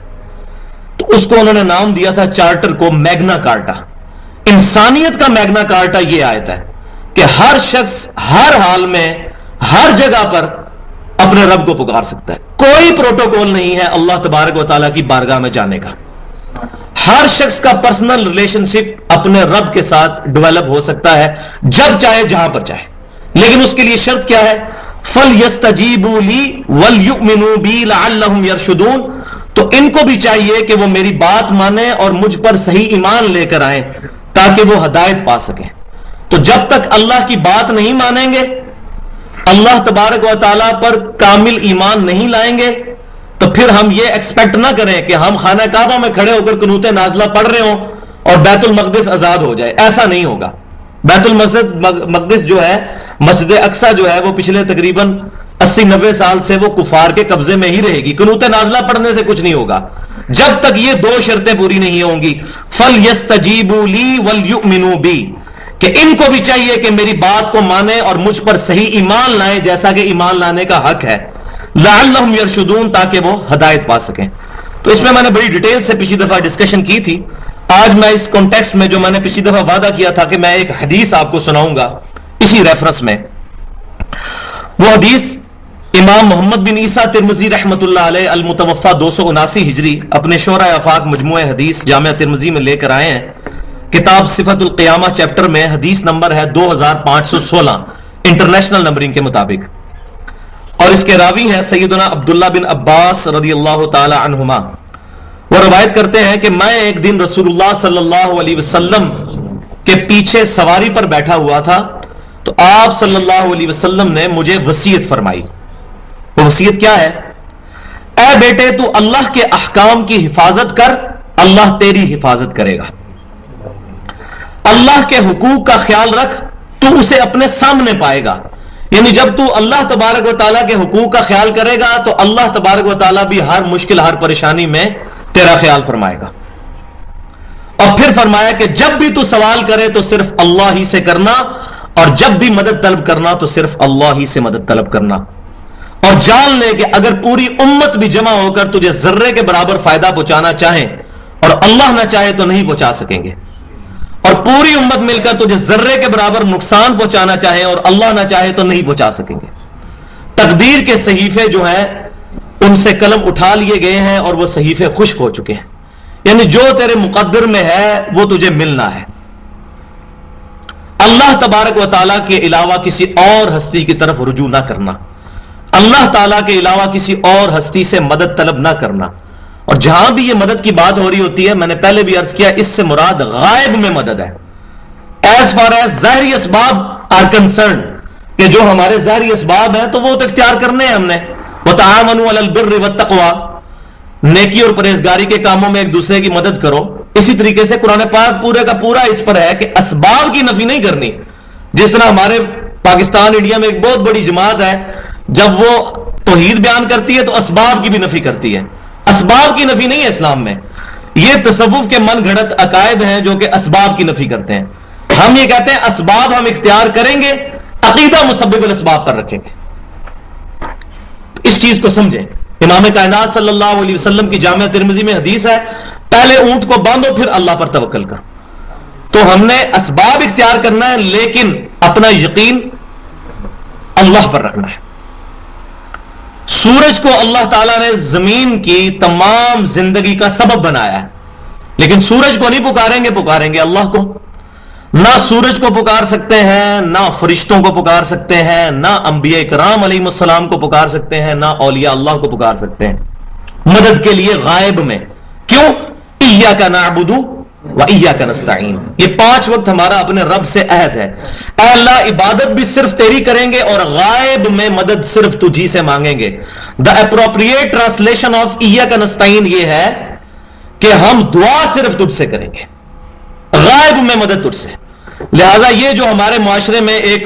تو اس کو انہوں نے نام دیا تھا چارٹر کو میگنا کارٹا۔ انسانیت کا میگنا کارٹا یہ آیت ہے کہ ہر شخص ہر حال میں ہر جگہ پر اپنے رب کو پکار سکتا ہے، کوئی پروٹوکول نہیں ہے اللہ تبارک و تعالیٰ کی بارگاہ میں جانے کا، ہر شخص کا پرسنل ریلیشن شپ اپنے رب کے ساتھ ڈیولپ ہو سکتا ہے جب چاہے جہاں پر چاہے، لیکن اس کے لیے شرط کیا ہے؟ فَلْيَسْتَجِيبُوا لِي وَلْيُؤْمِنُوا بِي لَعَلَّهُمْ يَرْشُدُونَ، تو ان کو بھی چاہیے کہ وہ میری بات مانیں اور مجھ پر صحیح ایمان لے کر آئیں تاکہ وہ ہدایت پا سکیں۔ تو جب تک اللہ کی بات نہیں مانیں گے، اللہ تبارک و تعالیٰ پر کامل ایمان نہیں لائیں گے، تو پھر ہم یہ ایکسپیکٹ نہ کریں کہ ہم خانہ کعبہ میں کھڑے ہو کر قنوت نازلہ پڑھ رہے ہوں اور بیت المقدس آزاد ہو جائے، ایسا نہیں ہوگا۔ بیت المقدس جو ہے، مسجد اقصی جو ہے، وہ پچھلے تقریباً 80-90 سال سے وہ کفار کے قبضے میں ہی رہے گی، قنوت نازلہ پڑھنے سے کچھ نہیں ہوگا جب تک یہ دو شرطیں پوری نہیں ہوں گی، فَلْيَسْتَجِيبُوا لِي وَلْيُؤْمِنُوا بِي، کہ ان کو بھی چاہیے کہ میری بات کو مانیں اور مجھ پر صحیح ایمان لائیں جیسا کہ ایمان لانے کا حق ہے، لعلہم یرشدون، تاکہ وہ ہدایت پا سکیں۔ تو اس میں نے بڑی ڈیٹیل سے پچھلی دفعہ ڈسکشن کی تھی۔ آج میں اس کانٹیکسٹ میں جو میں نے پچھلی دفعہ وعدہ کیا تھا کہ میں ایک حدیث آپ کو سناؤں گا اسی ریفرنس میں، وہ حدیث امام محمد بن عیسیٰ ترمذی رحمۃ اللہ علیہ المتوفى 279 ہجری اپنے شورۂ آفاق مجموعہ حدیث جامعہ ترمذی میں لے کر آئے ہیں، کتاب صفت القیامہ چیپٹر میں حدیث نمبر ہے 2516 انٹرنیشنل نمبرنگ کے مطابق، اور اس کے راوی ہیں سیدنا عبداللہ بن عباس رضی اللہ تعالی عنہما۔ وہ روایت کرتے ہیں کہ میں ایک دن رسول اللہ صلی اللہ علیہ وسلم کے پیچھے سواری پر بیٹھا ہوا تھا، تو آپ صلی اللہ علیہ وسلم نے مجھے وصیت فرمائی. وہ وصیت کیا ہے؟ اے بیٹے تو اللہ کے احکام کی حفاظت کر، اللہ تیری حفاظت کرے گا. اللہ کے حقوق کا خیال رکھ، تو اسے اپنے سامنے پائے گا. یعنی جب تو اللہ تبارک و تعالیٰ کے حقوق کا خیال کرے گا تو اللہ تبارک و تعالیٰ بھی ہر مشکل، ہر پریشانی میں تیرا خیال فرمائے گا. اور پھر فرمایا کہ جب بھی تو سوال کرے تو صرف اللہ ہی سے کرنا، اور جب بھی مدد طلب کرنا تو صرف اللہ ہی سے مدد طلب کرنا. اور جان لے کہ اگر پوری امت بھی جمع ہو کر تجھے ذرے کے برابر فائدہ پہنچانا چاہیں اور اللہ نہ چاہے تو نہیں پہنچا سکیں گے، اور پوری امت مل کر تجھے ذرے کے برابر نقصان پہنچانا چاہے اور اللہ نہ چاہے تو نہیں پہنچا سکیں گے. تقدیر کے صحیفے جو ہیں ان سے قلم اٹھا لیے گئے ہیں اور وہ صحیفے خشک ہو چکے ہیں. یعنی جو تیرے مقدر میں ہے وہ تجھے ملنا ہے. اللہ تبارک و تعالیٰ کے علاوہ کسی اور ہستی کی طرف رجوع نہ کرنا، اللہ تعالیٰ کے علاوہ کسی اور ہستی سے مدد طلب نہ کرنا. اور جہاں بھی یہ مدد کی بات ہو رہی ہوتی ہے، میں نے پہلے بھی عرض کیا، اس سے مراد غائب میں مدد ہے. ایز فار ایز ظاہری اسباب آر کنسرن، کہ جو ہمارے ظاہری اسباب ہیں تو وہ تو اختیار کرنے ہیں ہم نے. وَتَعَاوَنُوا عَلَى الْبِرِّ وَالتَّقْوَى، نیکی اور پرہیزگاری کے کاموں میں ایک دوسرے کی مدد کرو. اسی طریقے سے قرآن پاک پورے کا پورا اس پر ہے کہ اسباب کی نفی نہیں کرنی. جس طرح ہمارے پاکستان انڈیا میں ایک بہت بڑی جماعت ہے، جب وہ توحید بیان کرتی ہے تو اسباب کی بھی نفی کرتی ہے. اسباب کی نفی نہیں ہے اسلام میں. یہ تصوف کے من گھڑت عقائد ہیں جو کہ اسباب کی نفی کرتے ہیں. ہم یہ کہتے ہیں اسباب ہم اختیار کریں گے، عقیدہ مسبب الاسباب پر رکھیں گے. اس چیز کو سمجھیں. امام کائنات صلی اللہ علیہ وسلم کی جامعہ ترمذی میں حدیث ہے، پہلے اونٹ کو باندھو پھر اللہ پر توکل کر. تو ہم نے اسباب اختیار کرنا ہے لیکن اپنا یقین اللہ پر رکھنا ہے. سورج کو اللہ تعالیٰ نے زمین کی تمام زندگی کا سبب بنایا ہے، لیکن سورج کو نہیں پکاریں گے اللہ کو. نہ سورج کو پکار سکتے ہیں، نہ فرشتوں کو پکار سکتے ہیں، نہ انبیاء کرام علیہ السلام کو پکار سکتے ہیں، نہ اولیاء اللہ کو پکار سکتے ہیں مدد کے لیے غائب میں. کیوں؟ ایاک نعبد و ایاک نستعین. یہ 5 وقت ہمارا اپنے رب سے عہد ہے. اے اللہ عبادت بھی صرف تیری کریں گے اور غائب میں مدد صرف تجھی سے مانگیں گے. دا اپروپریٹ ٹرانسلیشن آف ایاک نستعین یہ ہے کہ ہم دعا صرف تجھ سے کریں گے، غائب میں مدد تجھ سے. لہذا یہ جو ہمارے معاشرے میں ایک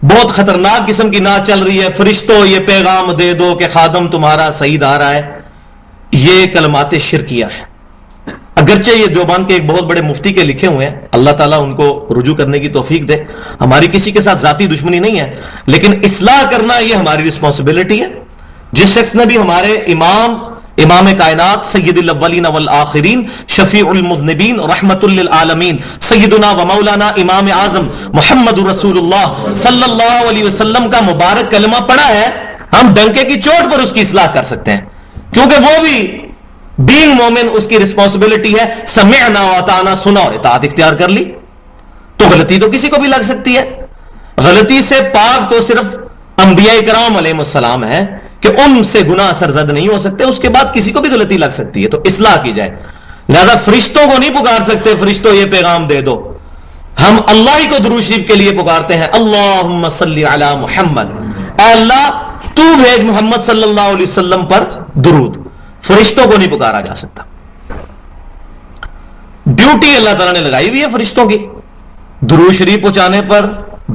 بہت خطرناک قسم کی نعت چل رہی ہے، فرشتوں یہ پیغام دے دو کہ خادم تمہارا سعید آ رہا ہے، یہ کلمات شرکیہ ہے. اگرچہ یہ دیوبند کے ایک بہت بڑے مفتی کے لکھے ہوئے ہیں، اللہ تعالیٰ ان کو رجوع کرنے کی توفیق دے. ہماری کسی کے ساتھ ذاتی دشمنی نہیں ہے، لیکن اصلاح کرنا یہ ہماری رسپانسبلٹی ہے. جس شخص نے بھی ہمارے امام کائنات سید الاولین والآخرین شفیع المذنبین رحمت للعالمین سیدنا و مولانا امام اعظم محمد رسول اللہ صلی اللہ علیہ وسلم کا مبارک کلمہ پڑھا ہے، ہم ڈنکے کی چوٹ پر اس کی اصلاح کر سکتے ہیں، کیونکہ وہ بھی بینگ مومن اس کی رسپانسبلٹی ہے. سمعنا و اطعنا، سنا اور اطاعت اختیار کر لی. تو غلطی تو کسی کو بھی لگ سکتی ہے. غلطی سے پاک تو صرف انبیاء کرام علیہ السلام ہے کہ ان سے گناہ سرزد نہیں ہو سکتے، اس کے بعد کسی کو بھی غلطی لگ سکتی ہے، تو اصلاح کی جائے. لہذا فرشتوں کو نہیں پکار سکتے فرشتوں یہ پیغام دے دو. ہم اللہ ہی کو درود شریف کے لیے پکارتے ہیں، اللہم صلی علی محمد، اے اللہ تو بھیج محمد صلی اللہ علیہ وسلم پر درود. فرشتوں کو نہیں پکارا جا سکتا. ڈیوٹی اللہ تعالیٰ نے لگائی ہوئی ہے فرشتوں کی، درود شریف پہنچانے پر،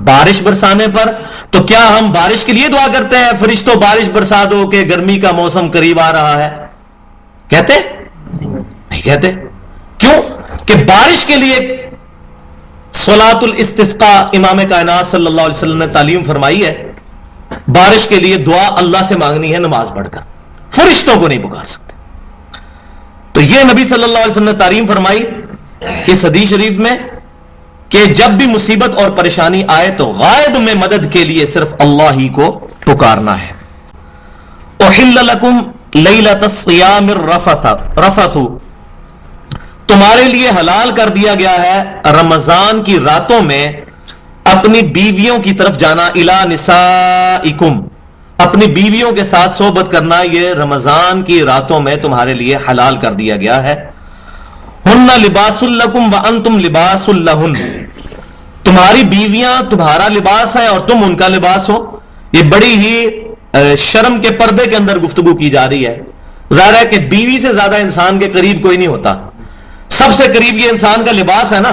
بارش برسانے پر. تو کیا ہم بارش کے لیے دعا کرتے ہیں فرشتوں بارش برسا دو کہ گرمی کا موسم قریب آ رہا ہے؟ کہتے نہیں کہتے. کیوں؟ کہ بارش کے لیے صلاۃ الاستسقاء امام کائنات صلی اللہ علیہ وسلم نے تعلیم فرمائی ہے. بارش کے لیے دعا اللہ سے مانگنی ہے نماز پڑھ کر، فرشتوں کو نہیں پکار سکتے. تو یہ نبی صلی اللہ علیہ وسلم نے تعلیم فرمائی اس حدیث شریف میں کہ جب بھی مصیبت اور پریشانی آئے تو غائب میں مدد کے لیے صرف اللہ ہی کو پکارنا ہے. احل لکم لیلۃ الصیام الرفث، تمہارے لیے حلال کر دیا گیا ہے رمضان کی راتوں میں اپنی بیویوں کی طرف جانا. الی نسائکم، اپنی بیویوں کے ساتھ صحبت کرنا یہ رمضان کی راتوں میں تمہارے لیے حلال کر دیا گیا ہے. ہن لباس لکم وانتم لباس لہن، تمہاری بیویاں تمہارا لباس ہیں اور تم ان کا لباس ہو. یہ بڑی ہی شرم کے پردے کے اندر گفتگو کی جا رہی ہے. ظاہر ہے کہ بیوی سے زیادہ انسان کے قریب کوئی نہیں ہوتا. سب سے قریب یہ انسان کا لباس ہے نا,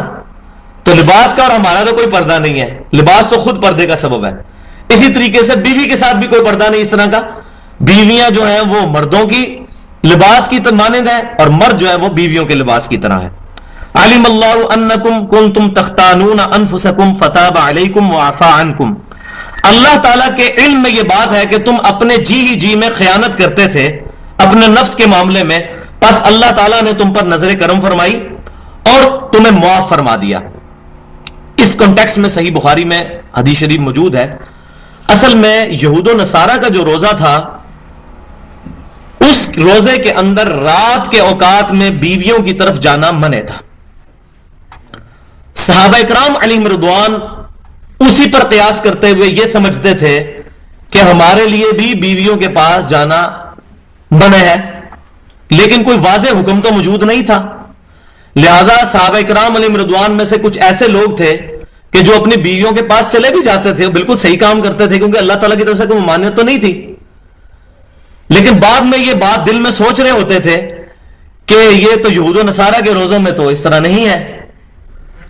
تو لباس کا اور ہمارا تو کوئی پردہ نہیں ہے. لباس تو خود پردے کا سبب ہے. اسی طریقے سے بیوی کے ساتھ بھی کوئی پردہ نہیں اس طرح کا. بیویاں جو ہیں وہ مردوں کی لباس کی مانند ہے, اور مرد جو ہے وہ بیویوں کے لباس کی طرح ہے. علم اللہ انکم کنتم تختانون انفسکم فتاب علیکم وعفا عنکم. اللہ تعالیٰ کے علم میں یہ بات ہے کہ تم اپنے جی ہی جی میں خیانت کرتے تھے اپنے نفس کے معاملے میں, پس اللہ تعالیٰ نے تم پر نظر کرم فرمائی اور تمہیں معاف فرما دیا. اس کانٹیکسٹ میں صحیح بخاری میں حدیث شریف موجود ہے. اصل میں یہود و نصارہ کا جو روزہ تھا, اس روزے کے اندر رات کے اوقات میں بیویوں کی طرف جانا منع تھا. صحابہ کرام علیہم رضوان اسی پر قیاس کرتے ہوئے یہ سمجھتے تھے کہ ہمارے لیے بھی بیویوں کے پاس جانا منع ہے, لیکن کوئی واضح حکم تو موجود نہیں تھا. لہذا صحابہ کرام علیہم رضوان میں سے کچھ ایسے لوگ تھے کہ جو اپنی بیویوں کے پاس چلے بھی جاتے تھے, بالکل صحیح کام کرتے تھے کیونکہ اللہ تعالیٰ کی طرف سے کوئی ممانعت تو نہیں تھی, لیکن بعد میں یہ بات دل میں سوچ رہے ہوتے تھے کہ یہ تو یہود و نصارہ کے روزوں میں تو اس طرح نہیں ہے,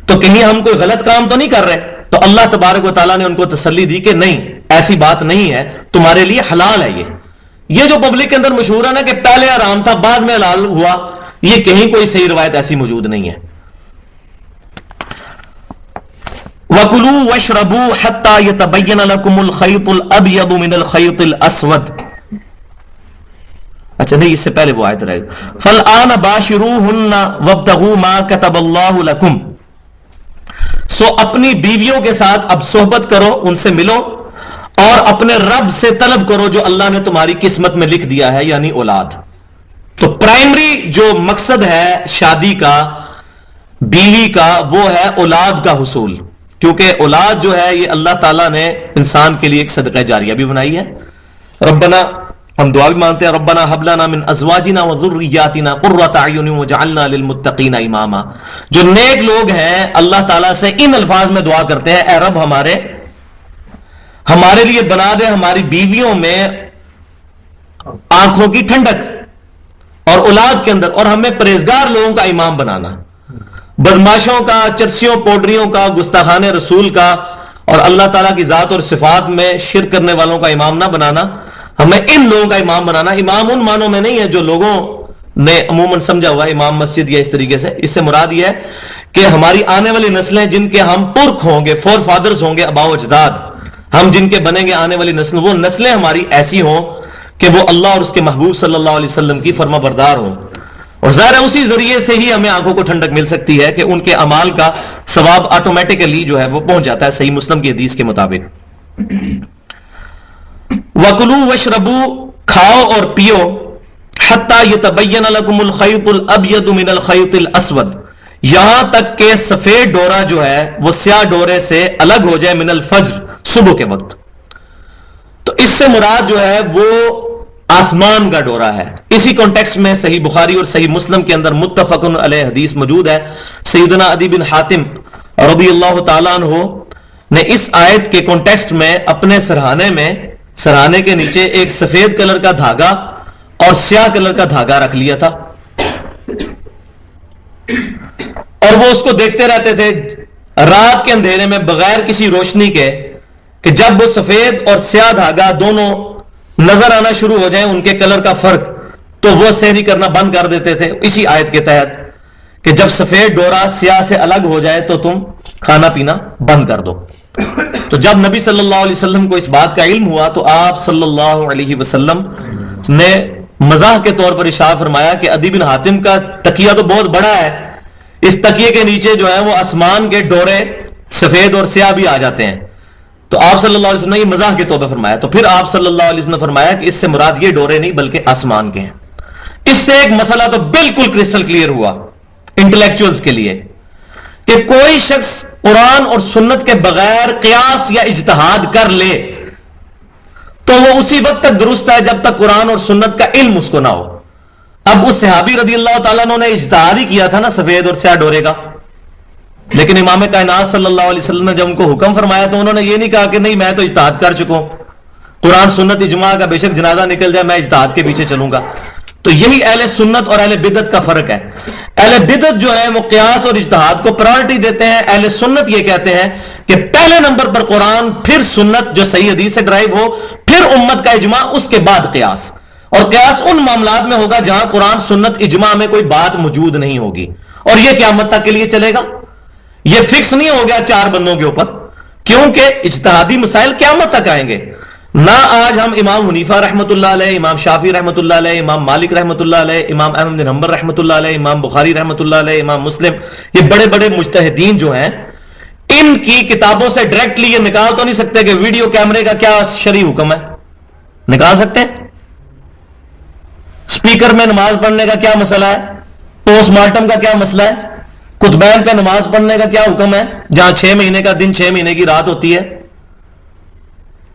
تو کہیں ہم کوئی غلط کام تو نہیں کر رہے. تو اللہ تبارک و تعالیٰ نے ان کو تسلی دی کہ نہیں, ایسی بات نہیں ہے, تمہارے لیے حلال ہے. یہ جو پبلک کے اندر مشہور ہے نا کہ پہلے حرام تھا بعد میں حلال ہوا, یہ کہیں کوئی صحیح روایت ایسی موجود نہیں ہے. وَكُلُوا وَاشْرَبُوا حَتَّى يَتَبَيَّنَ لَكُمُ الْخَيْطُ الْأَبْيَضُ مِنَ الْخَيْطِ الْأَسْوَدِ. اچھا نہیں, اس سے پہلے وہ آیت رہے گا فَالْآنَ بَاشِرُوهُنَّ وَابْتَغُوا مَا كَتَبَ اللَّهُ لَكُمْ. سو اپنی بیویوں کے ساتھ اب صحبت کرو, ان سے ملو اور اپنے رب سے طلب کرو جو اللہ نے تمہاری قسمت میں لکھ دیا ہے, یعنی اولاد. تو پرائمری جو مقصد ہے شادی کا, بیوی کا, وہ ہے اولاد کا حصول, کیونکہ اولاد جو ہے یہ اللہ تعالیٰ نے انسان کے لیے ایک صدقہ جاریہ بھی بنائی ہے. ربنا, ہم دعا بھی مانتے ہیں, ربنا ہب لنا من ازواجنا وذریاتنا قرۃ اعین واجعلنا للمتقین اماما. جو نیک لوگ ہیں اللہ تعالیٰ سے ان الفاظ میں دعا کرتے ہیں, اے رب ہمارے لیے بنا دے ہماری بیویوں میں آنکھوں کی ٹھنڈک اور اولاد کے اندر, اور ہمیں پرہیزگار لوگوں کا امام بنانا, بدماشوں کا, چرسیوں پوڈریوں کا, گستاخان رسول کا اور اللہ تعالیٰ کی ذات اور صفات میں شرک کرنے والوں کا امام نہ بنانا, ہمیں ان لوگوں کا امام بنانا. امام ان معنوں میں نہیں ہے جو لوگوں نے عموماً سمجھا ہوا امام مسجد یا اس طریقے سے. اس سے مراد یہ ہے کہ ہماری آنے والی نسلیں جن کے ہم پرکھ ہوں گے, فور فادرز ہوں گے, آباء و اجداد, ہم جن کے بنیں گے آنے والی نسل, وہ نسلیں ہماری ایسی ہوں کہ وہ اللہ اور اس کے محبوب صلی اللہ علیہ وسلم کی فرما بردار ہوں. اور ظاہر ہے اسی ذریعے سے ہی ہمیں آنکھوں کو ٹھنڈک مل سکتی ہے کہ ان کے اعمال کا ثواب آٹومیٹیکلی جو ہے وہ پہنچ جاتا ہے صحیح مسلم کی حدیث کے مطابق. وَكُلُوا وَاشْرَبُوا, کھاؤ اور پیو, حَتَّى يَتَبَيَّنَ لَكُمُ الْخَيْطُ الْأَبْيَضُ مِنَ الْخَيْطِ الْأَسْوَدِ, یہاں تک کہ سفید ڈورا جو ہے وہ سیاہ ڈورے سے الگ ہو جائے, من الفجر, صبح کے وقت. تو اس سے مراد جو ہے وہ آسمان کا ڈورا ہے. اسی کانٹیکسٹ میں صحیح بخاری اور صحیح مسلم کے اندر متفق علیہ حدیث موجود ہے. سیدنا عدی بن حاتم رضی اللہ تعالیٰ عنہ نے اس آیت کے کانٹیکسٹ میں اپنے سرہانے کے نیچے ایک سفید کلر کا دھاگا اور سیاہ کلر کا دھاگا رکھ لیا تھا, اور وہ اس کو دیکھتے رہتے تھے رات کے اندھیرے میں بغیر کسی روشنی کے, کہ جب وہ سفید اور سیاہ دھاگا دونوں نظر آنا شروع ہو جائیں, ان کے کلر کا فرق, تو وہ سحری کرنا بند کر دیتے تھے اسی آیت کے تحت کہ جب سفید ڈورا سیاہ سے الگ ہو جائے تو تم کھانا پینا بند کر دو. تو جب نبی صلی اللہ علیہ وسلم کو اس بات کا علم ہوا تو آپ صلی اللہ علیہ وسلم نے مزاح کے طور پر ارشاد فرمایا کہ عدی بن حاتم کا تکیہ تو بہت بڑا ہے, اس تکیے کے نیچے جو ہے وہ آسمان کے ڈورے سفید اور سیاہ بھی آ جاتے ہیں. تو آپ صلی اللہ علیہ وسلم نے یہ مزاح کے طور پر فرمایا. تو پھر آپ صلی اللہ علیہ وسلم نے فرمایا کہ اس سے مراد یہ ڈورے نہیں بلکہ آسمان کے ہیں. اس سے ایک مسئلہ تو بالکل کرسٹل کلیئر ہوا انٹلیکچوئلز کے لیے کہ کوئی شخص قرآن اور سنت کے بغیر قیاس یا اجتہاد کر لے تو وہ اسی وقت تک درست ہے جب تک قرآن اور سنت کا علم اس کو نہ ہو. اب اس صحابی رضی اللہ تعالیٰ نے اجتہاد ہی کیا تھا نا سفید اور سیاہ ڈورے کا, لیکن امام کائنات صلی اللہ علیہ وسلم نے جب ان کو حکم فرمایا تو انہوں نے یہ نہیں کہا کہ نہیں میں تو اجتہاد کر چکا ہوں، قرآن سنت اجماع کا بے شک جنازہ نکل جائے میں اجتہاد کے پیچھے چلوں گا۔ تو یہی اہل سنت اور اہل بدعت کا فرق ہے۔ اہل بدعت جو ہے وہ قیاس اور اجتہاد کو پرائرٹی دیتے ہیں، اہل سنت یہ کہتے ہیں کہ پہلے نمبر پر قرآن، پھر سنت جو صحیح حدیث سے ڈرائیو ہو، پھر امت کا اجماع، اس کے بعد قیاس۔ اور قیاس ان معاملات میں ہوگا جہاں قرآن سنت اجماع میں کوئی بات موجود نہیں ہوگی، اور یہ قیامت تک کے لیے چلے گا۔ یہ فکس نہیں ہو گیا 4 بندوں کے اوپر، کیونکہ اجتہادی مسائل قیامت تک آئیں گے۔ نہ آج ہم امام حنیفہ رحمۃ اللہ علیہ، امام شافعی رحمۃ اللہ علیہ، امام مالک رحمۃ اللہ علیہ، امام احمد بن حنبل رحمۃ اللہ علیہ، امام بخاری رحمۃ اللہ علیہ، امام مسلم، یہ بڑے بڑے مجتہدین جو ہیں، ان کی کتابوں سے ڈائریکٹلی یہ نکال تو نہیں سکتے کہ ویڈیو کیمرے کا کیا شرعی حکم ہے؟ نکال سکتے ہیں؟ اسپیکر میں نماز پڑھنے کا کیا مسئلہ ہے؟ پوسٹ مارٹم کا کیا مسئلہ ہے؟ خطبین پہ نماز پڑھنے کا کیا حکم ہے جہاں 6 مہینے کا دن 6 مہینے کی رات ہوتی ہے؟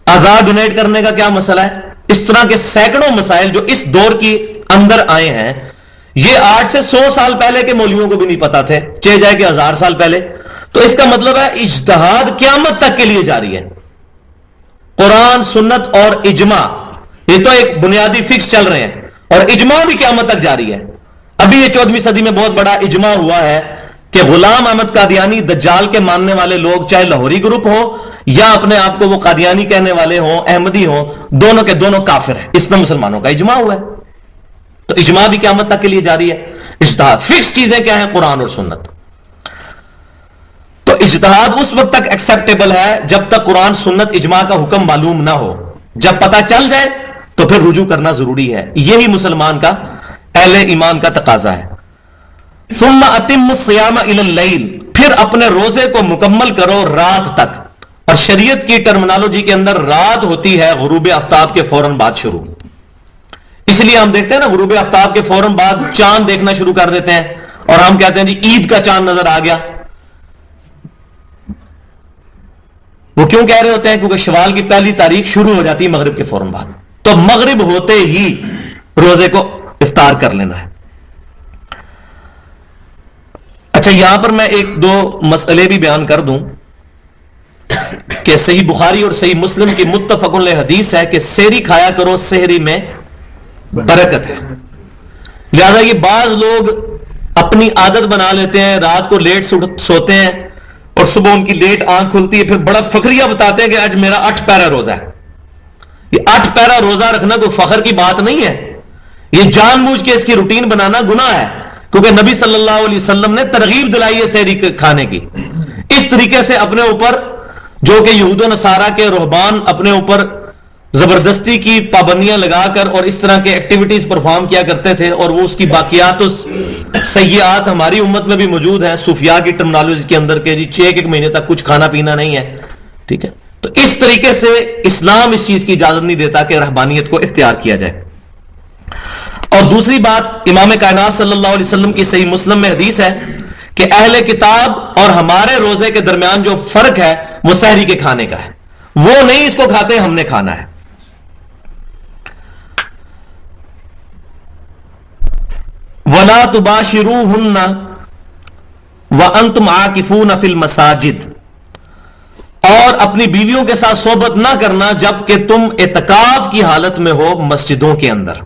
آزاد ڈونیٹ کرنے کا کیا مسئلہ ہے؟ اس طرح کے سینکڑوں مسائل جو اس دور کی اندر آئے ہیں، یہ 8 سے 100 سال پہلے کے مولویوں کو بھی نہیں پتا تھے، چاہے جائے کہ 1000 سال پہلے۔ تو اس کا مطلب ہے اجتہاد قیامت تک کے لیے جاری ہے۔ قرآن، سنت اور اجماع یہ تو ایک بنیادی فکس چل رہے ہیں، اور اجماع بھی قیامت تک جاری ہے۔ ابھی یہ 14ویں صدی میں بہت بڑا اجماع ہوا ہے کہ غلام احمد قادیانی دجال کے ماننے والے لوگ، چاہے لاہوری گروپ ہو یا اپنے آپ کو وہ قادیانی کہنے والے ہوں، احمدی ہوں، دونوں کے دونوں کافر ہیں۔ اس میں مسلمانوں کا اجماع ہوا ہے، تو اجماع بھی قیامت تک کے لیے جاری ہے۔ اجتہاد فکس چیزیں کیا ہیں؟ قرآن اور سنت۔ تو اجتہاد اس وقت تک ایکسیپٹیبل ہے جب تک قرآن سنت اجماع کا حکم معلوم نہ ہو۔ جب پتہ چل جائے تو پھر رجوع کرنا ضروری ہے۔ یہی مسلمان کا، اہل ایمان کا تقاضا ہے۔ ثم اتم الصیام الی اللیل، پھر اپنے روزے کو مکمل کرو رات تک۔ اور شریعت کی ٹرمنالوجی کے اندر رات ہوتی ہے غروب آفتاب کے فوراً بعد شروع۔ اس لیے ہم دیکھتے ہیں نا غروب آفتاب کے فوراً بعد چاند دیکھنا شروع کر دیتے ہیں، اور ہم کہتے ہیں جی عید کا چاند نظر آ گیا۔ وہ کیوں کہہ رہے ہوتے ہیں؟ کیونکہ شوال کی پہلی تاریخ شروع ہو جاتی ہے مغرب کے فوراً بعد، تو مغرب ہوتے ہی روزے کو افطار کر لینا ہے۔ اچھا، یہاں پر میں 1-2 مسئلے بھی بیان کر دوں کہ صحیح بخاری اور صحیح مسلم کی متفق علیہ حدیث ہے کہ سحری کھایا کرو، سحری میں برکت ہے۔ لہذا یہ بعض لوگ اپنی عادت بنا لیتے ہیں، رات کو لیٹ سوتے ہیں اور صبح ان کی لیٹ آنکھ کھلتی ہے، پھر بڑا فخریہ بتاتے ہیں کہ آج میرا 8 پیرا روزہ ہے۔ یہ 8 پیرا روزہ رکھنا کوئی فخر کی بات نہیں ہے، یہ جان بوجھ کے اس کی روٹین بنانا گناہ ہے، کیونکہ نبی صلی اللہ علیہ وسلم نے ترغیب دلائی ہے سحری کھانے کی۔ اس طریقے سے اپنے اوپر، جو کہ یہود و نصارہ کے رہبان اپنے اوپر زبردستی کی پابندیاں لگا کر اور اس طرح کے ایکٹیویٹیز پرفارم کیا کرتے تھے، اور وہ اس کی باقیات و سیئات ہماری امت میں بھی موجود ہیں صوفیاء کی ٹرمنالوجی کے اندر کہ جی 1 مہینے تک کچھ کھانا پینا نہیں ہے، ٹھیک ہے۔ تو اس طریقے سے اسلام اس چیز کی اجازت نہیں دیتا کہ رہبانیت کو اختیار کیا جائے۔ اور دوسری بات، امام کائنات صلی اللہ علیہ وسلم کی صحیح مسلم میں حدیث ہے کہ اہل کتاب اور ہمارے روزے کے درمیان جو فرق ہے وہ سحری کے کھانے کا ہے، وہ نہیں اس کو کھاتے، ہم نے کھانا ہے۔ وَلَا تُبَاشِرُوهُنَّ وَأَنْتُمْ عَاكِفُونَ فِي الْمَسَاجِدِ، اور اپنی بیویوں کے ساتھ صحبت نہ کرنا جبکہ تم اعتکاف کی حالت میں ہو مسجدوں کے اندر۔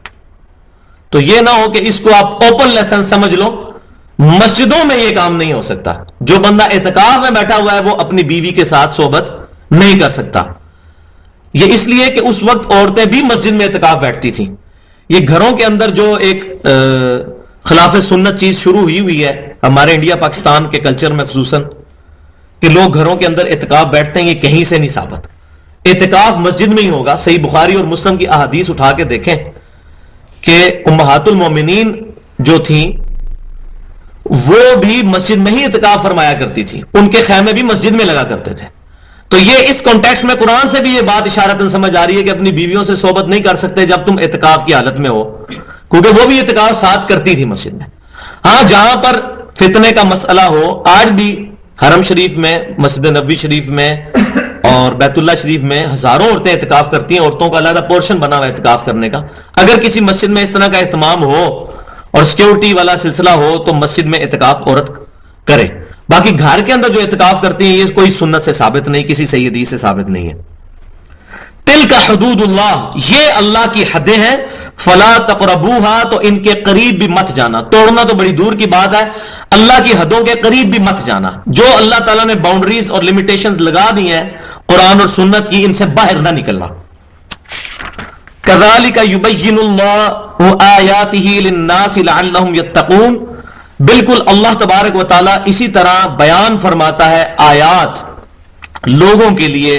تو یہ نہ ہو کہ اس کو آپ اوپن لیسن سمجھ لو، مسجدوں میں یہ کام نہیں ہو سکتا۔ جو بندہ اعتکاف میں بیٹھا ہوا ہے وہ اپنی بیوی کے ساتھ صحبت نہیں کر سکتا۔ یہ اس لیے کہ اس وقت عورتیں بھی مسجد میں اعتکاف بیٹھتی تھیں۔ یہ گھروں کے اندر جو ایک خلاف سنت چیز شروع ہوئی ہے ہمارے انڈیا پاکستان کے کلچر میں خصوصاً، کہ لوگ گھروں کے اندر اعتکاف بیٹھتے ہیں، یہ کہیں سے نہیں ثابت۔ اعتکاف مسجد میں ہی ہوگا۔ صحیح بخاری اور مسلم کی احادیث اٹھا کے دیکھیں کہ امہات المومنین جو تھیں وہ بھی مسجد میں ہی اعتکاف فرمایا کرتی تھی، ان کے خیمے بھی مسجد میں لگا کرتے تھے۔ تو یہ اس کانٹیکسٹ میں قرآن سے بھی یہ بات اشارتاً سمجھ آ رہی ہے کہ اپنی بیویوں سے صحبت نہیں کر سکتے جب تم اعتکاف کی حالت میں ہو، کیونکہ وہ بھی اعتکاف ساتھ کرتی تھی مسجد میں۔ ہاں، جہاں پر فتنے کا مسئلہ ہو، آج بھی حرم شریف میں، مسجد نبوی شریف میں اور بیت اللہ شریف میں ہزاروں عورتیں اعتکاف کرتی ہیں، عورتوں کا علیحدہ پورشن بنا ہوا اعتکاف کرنے کا۔ اگر کسی مسجد میں اس طرح کا اہتمام ہو اور سیکیورٹی والا سلسلہ ہو تو مسجد میں اعتکاف عورت کرے۔ باقی گھر کے اندر جو اعتکاف کرتے ہیں یہ کوئی سنت سے ثابت نہیں، کسی صحیح حدیث سے ثابت نہیں ہے. تلک حدود اللہ، یہ اللہ کی حدیں ہیں. فلا تقربوها، تو ان کے قریب بھی مت جانا. توڑنا تو بڑی دور کی بات ہے، اللہ کی حدوں کے قریب بھی مت جانا. جو اللہ تعالیٰ نے باؤنڈریز اور لمیٹیشنز لگا دی ہیں قرآن اور سنت کی، ان سے باہر نہ نکلنا. کذالک یبین اللہ آیاتہ للناس لعلہم یتقون، بالکل اللہ تبارک و تعالیٰ اسی طرح بیان فرماتا ہے آیات لوگوں کے لیے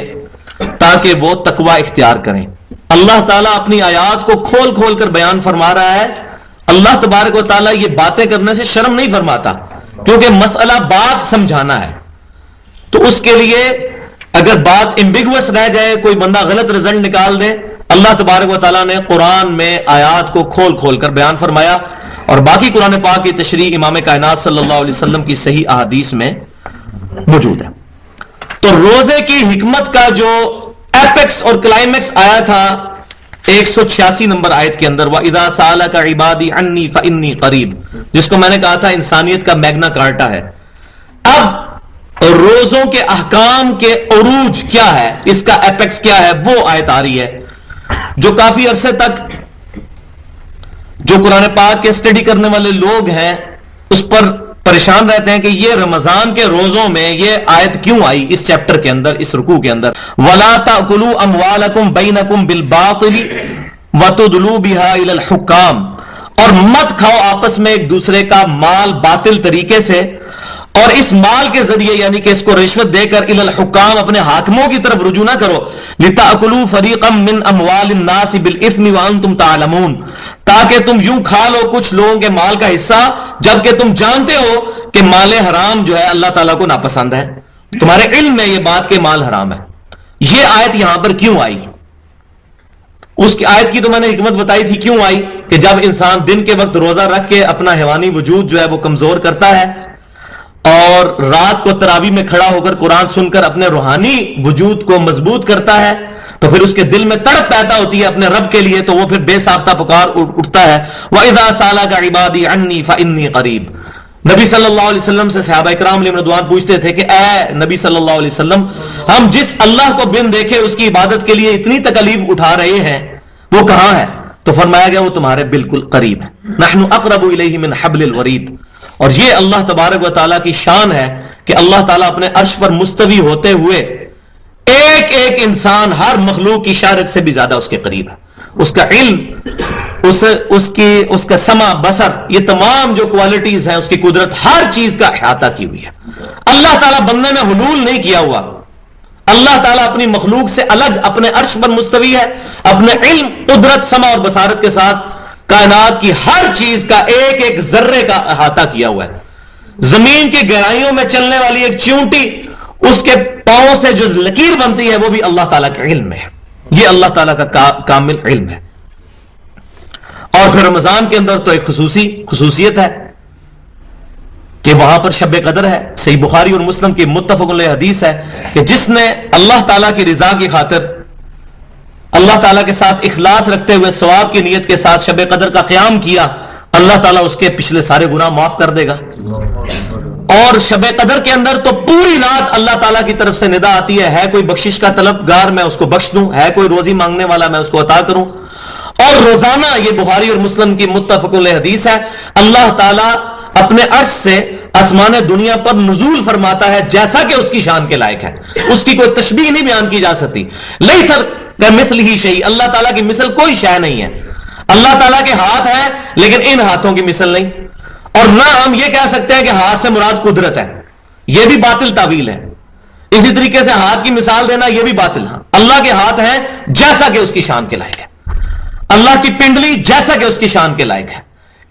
تاکہ وہ تقوی اختیار کریں. اللہ تعالیٰ اپنی آیات کو کھول کھول کر بیان فرما رہا ہے. اللہ تبارک و تعالیٰ یہ باتیں کرنے سے شرم نہیں فرماتا، کیونکہ مسئلہ بات سمجھانا ہے. تو اس کے لیے اگر بات ایمبیگوس رہ جائے، کوئی بندہ غلط رزلٹ نکال دے، اللہ تبارک و تعالیٰ نے قرآن میں آیات کو کھول کھول کر بیان فرمایا. اور باقی قرآن پاک کی تشریح امام کائنات صلی اللہ علیہ وسلم کی صحیح احادیث میں موجود ہے. تو روزے کی حکمت کا جو ایپیکس اور کلائمیکس آیا تھا 186 نمبر آیت کے اندر، وَإِذَا سَأَلَكَ عِبَادِي عَنِّي فَإِنِّي قَرِيبٌ، جس کو میں نے کہا تھا انسانیت کا میگنا کارٹا ہے. اب روزوں کے احکام کے عروج کیا ہے، اس کا ایپیکس کیا ہے، وہ آیت آ رہی ہے جو کافی عرصے تک جو قرآن پاک کے اسٹڈی کرنے والے لوگ ہیں اس پر پریشان رہتے ہیں کہ یہ رمضان کے روزوں میں یہ آیت کیوں آئی اس چیپٹر کے اندر، اس رکوع کے اندر. وَلَا تَأْكُلُوا أَمْوَالَكُمْ بَيْنَكُمْ بِالْبَاطِلِ وَتُدْلُوا بِهَا إِلَى الْحُكَّامِ، اور مت کھاؤ آپس میں ایک دوسرے کا مال باطل طریقے سے، اور اس مال کے ذریعے یعنی کہ اس کو رشوت دے کر إِلَى الْحُكَّامِ اپنے حاکموں کی طرف رجوع نہ کرو. لِتَأْكُلُوا فَرِيقًا مِّنْ أَمْوَالِ النَّاسِ بِالْإِثْمِ وَأَنْتُمْ تَعْلَمُونَ، تاکہ تم یوں کھا لو کچھ لوگوں کے مال کا حصہ جبکہ تم جانتے ہو کہ مال حرام جو ہے اللہ تعالیٰ کو ناپسند ہے. تمہارے علم میں یہ بات کہ مال حرام ہے. یہ آیت یہاں پر کیوں آئی؟ اس کی آیت کی تو میں نے حکمت بتائی تھی کیوں آئی، کہ جب انسان دن کے وقت روزہ رکھ کے اپنا حیوانی وجود جو ہے وہ کمزور کرتا ہے اور رات کو تراویح میں کھڑا ہو کر قرآن سن کر اپنے روحانی وجود کو مضبوط کرتا ہے، تو پھر اس کے دل میں تڑپ پیدا ہوتی ہے اپنے رب کے لیے، تو وہ پھر بے ساختہ پکار اٹھتا ہے. وَإِذَا سَأَلَكَ عِبَادِي عَنِّي فَإِنِّي قَرِيبٌ. نبی صلی اللہ علیہ وسلم سے صحابہ اکرام علیہم رضوان پوچھتے تھے کہ اے نبی صلی اللہ علیہ وسلم، ہم جس اللہ کو بن دیکھے اس کی عبادت کے لیے اتنی تکلیف اٹھا رہے ہیں وہ کہاں ہے؟ تو فرمایا گیا وہ تمہارے بالکل قریب ہے. نحن اقرب الیہ من حبل الورید. اور یہ اللہ تبارک و تعالیٰ کی شان ہے کہ اللہ تعالیٰ اپنے عرش پر مستوی ہوتے ہوئے ایک ایک انسان ہر مخلوق کی شارک سے بھی زیادہ اس کے قریب ہے. اس کا علم، اس کا سمع، بصر، یہ تمام جو کوالٹیز ہیں، اس کی قدرت، ہر چیز کا احاطہ کی ہوئی ہے. اللہ تعالیٰ بندے میں حلول نہیں کیا ہوا. اللہ تعالیٰ اپنی مخلوق سے الگ اپنے عرش پر مستوی ہے، اپنے علم، قدرت، سمع اور بصارت کے ساتھ کائنات کی ہر چیز کا ایک ایک ذرے کا احاطہ کیا ہوا ہے. زمین کی گہرائیوں میں چلنے والی ایک چیونٹی، اس کے پاؤں سے جو لکیر بنتی ہے وہ بھی اللہ تعالیٰ کے علم میں ہے. یہ اللہ تعالیٰ کا کامل علم ہے. اور پھر رمضان کے اندر تو ایک خصوصیت ہے کہ وہاں پر شب قدر ہے. صحیح بخاری اور مسلم کی متفق علیہ حدیث ہے کہ جس نے اللہ تعالیٰ کی رضا کی خاطر اللہ تعالیٰ کے ساتھ اخلاص رکھتے ہوئے ثواب کی نیت کے ساتھ شب قدر کا قیام کیا، اللہ تعالیٰ اس کے پچھلے سارے گناہ معاف کر دے گا. اور شب قدر کے اندر تو پوری رات اللہ تعالیٰ کی طرف سے ندا آتی ہے کوئی بخشش کا طلبگار میں اس کو بخش دوں، ہے کوئی روزی مانگنے والا میں اس کو عطا کروں. اور روزانہ، یہ بخاری اور مسلم کی متفق علیہ حدیث ہے، اللہ تعالیٰ اپنے عرش سے آسمان دنیا پر نزول فرماتا ہے جیسا کہ اس کی شان کے لائق ہے. اس کی کوئی تشبیہ نہیں بیان کی جا سکتی. لیس کمثلہ شیء، اللہ تعالیٰ کی مثل کوئی شے نہیں ہے. اللہ تعالیٰ کے ہاتھ ہیں لیکن ان ہاتھوں کی مثل نہیں. اور نہ ہم یہ کہہ سکتے ہیں کہ ہاتھ سے مراد قدرت ہے، یہ بھی باطل تعویل ہے. اسی طریقے سے ہاتھ کی مثال دینا یہ بھی باطل ہے. اللہ کے ہاتھ ہیں جیسا کہ اس کی شان کے لائق ہے. اللہ کی پنڈلی جیسا کہ اس کی شان کے لائق ہے.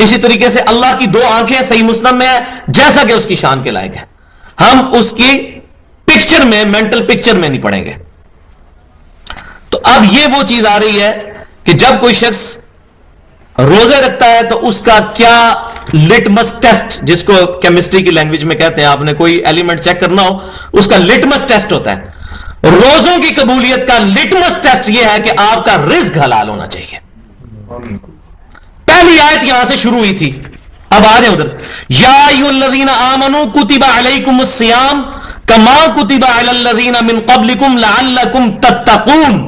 اسی طریقے سے اللہ کی 2 آنکھیں صحیح مسلم میں ہے جیسا کہ اس کی شان کے لائق ہے. ہم اس کی پکچر میں، مینٹل پکچر میں نہیں پڑیں گے. تو اب یہ وہ چیز آ رہی ہے کہ جب کوئی شخص روزے رکھتا ہے تو اس کا کیا لٹمس ٹیسٹ، جس کو کیمسٹری کی لینگویج میں کہتے ہیں، آپ نے کوئی ایلیمنٹ چیک کرنا ہو اس کا لٹمس ٹیسٹ ہوتا ہے. روزوں کی قبولیت کا لٹمس ٹیسٹ یہ ہے کہ آپ کا رزق حلال ہونا چاہیے. پہلی آیت یہاں سے شروع ہوئی تھی، اب آ جائیں ادھر. یا ایھا الذین آمنوا کتب علیکم الصیام کما کتب علی الذین من قبلکم لعلکم تتقون.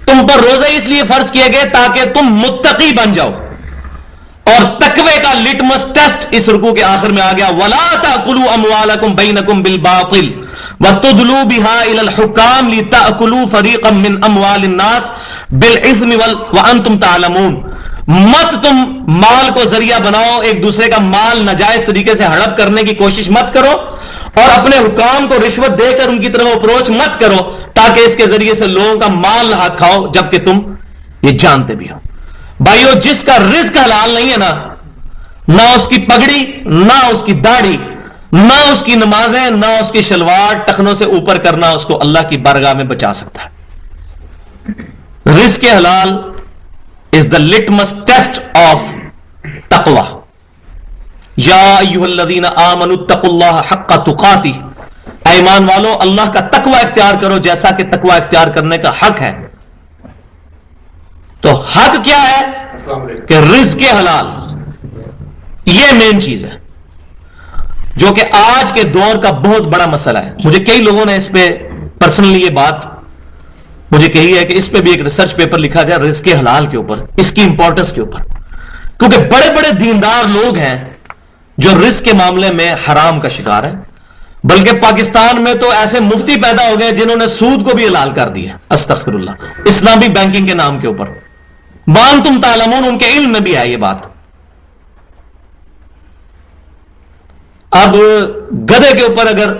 تم پر روزے اس لیے فرض کیے گئے تاکہ تم متقی بن جاؤ. اور تقوی کا لٹمس ٹیسٹ اس رکوع کے آخر میں آ گیا, ولا تاکلوا اموالکم بینکم بالباطل وتدلوا بها الى الحکام لتاکلوا فریقا من اموال الناس بالاثم وانتم تعلمون. مت تم مال کو ذریعہ بناؤ, ایک دوسرے کا مال ناجائز طریقے سے ہڑپ کرنے کی کوشش مت کرو, اور اپنے حکام کو رشوت دے کر ان کی طرف اپروچ مت کرو تاکہ اس کے ذریعے سے لوگوں کا مال نہ کھاؤ جبکہ تم یہ جانتے بھی ہو. بھائیو, جس کا رزق حلال نہیں ہے نا, نہ اس کی پگڑی, نہ اس کی داڑھی, نہ اس کی نمازیں, نہ اس کی شلوار ٹخنوں سے اوپر کرنا اس کو اللہ کی بارگاہ میں بچا سکتا ہے. رزق حلال is the litmus test of taqwa. یا ایھا الذین آمنوا اتقوا اللہ حق تقاتہ. اے ایمان والو, اللہ کا تقوی اختیار کرو جیسا کہ تقوی اختیار کرنے کا حق ہے. تو حق کیا ہے کہ رزق حلال, یہ مین چیز ہے جو کہ آج کے دور کا بہت بڑا مسئلہ ہے. مجھے کئی لوگوں نے اس پہ پرسنلی یہ بات مجھے کہی ہے کہ اس پہ بھی ایک ریسرچ پیپر لکھا جائے رزق حلال کے اوپر, اس کی امپورٹنس کے اوپر, کیونکہ بڑے بڑے دیندار لوگ ہیں جو رزق کے معاملے میں حرام کا شکار ہے. بلکہ پاکستان میں تو ایسے مفتی پیدا ہو گئے جنہوں نے سود کو بھی حلال کر دیا, استغفر اللہ, اسلامی بینکنگ کے نام کے اوپر. وانتم تعلمون, ان کے علم میں بھی ہے یہ بات. اب گدھے کے اوپر اگر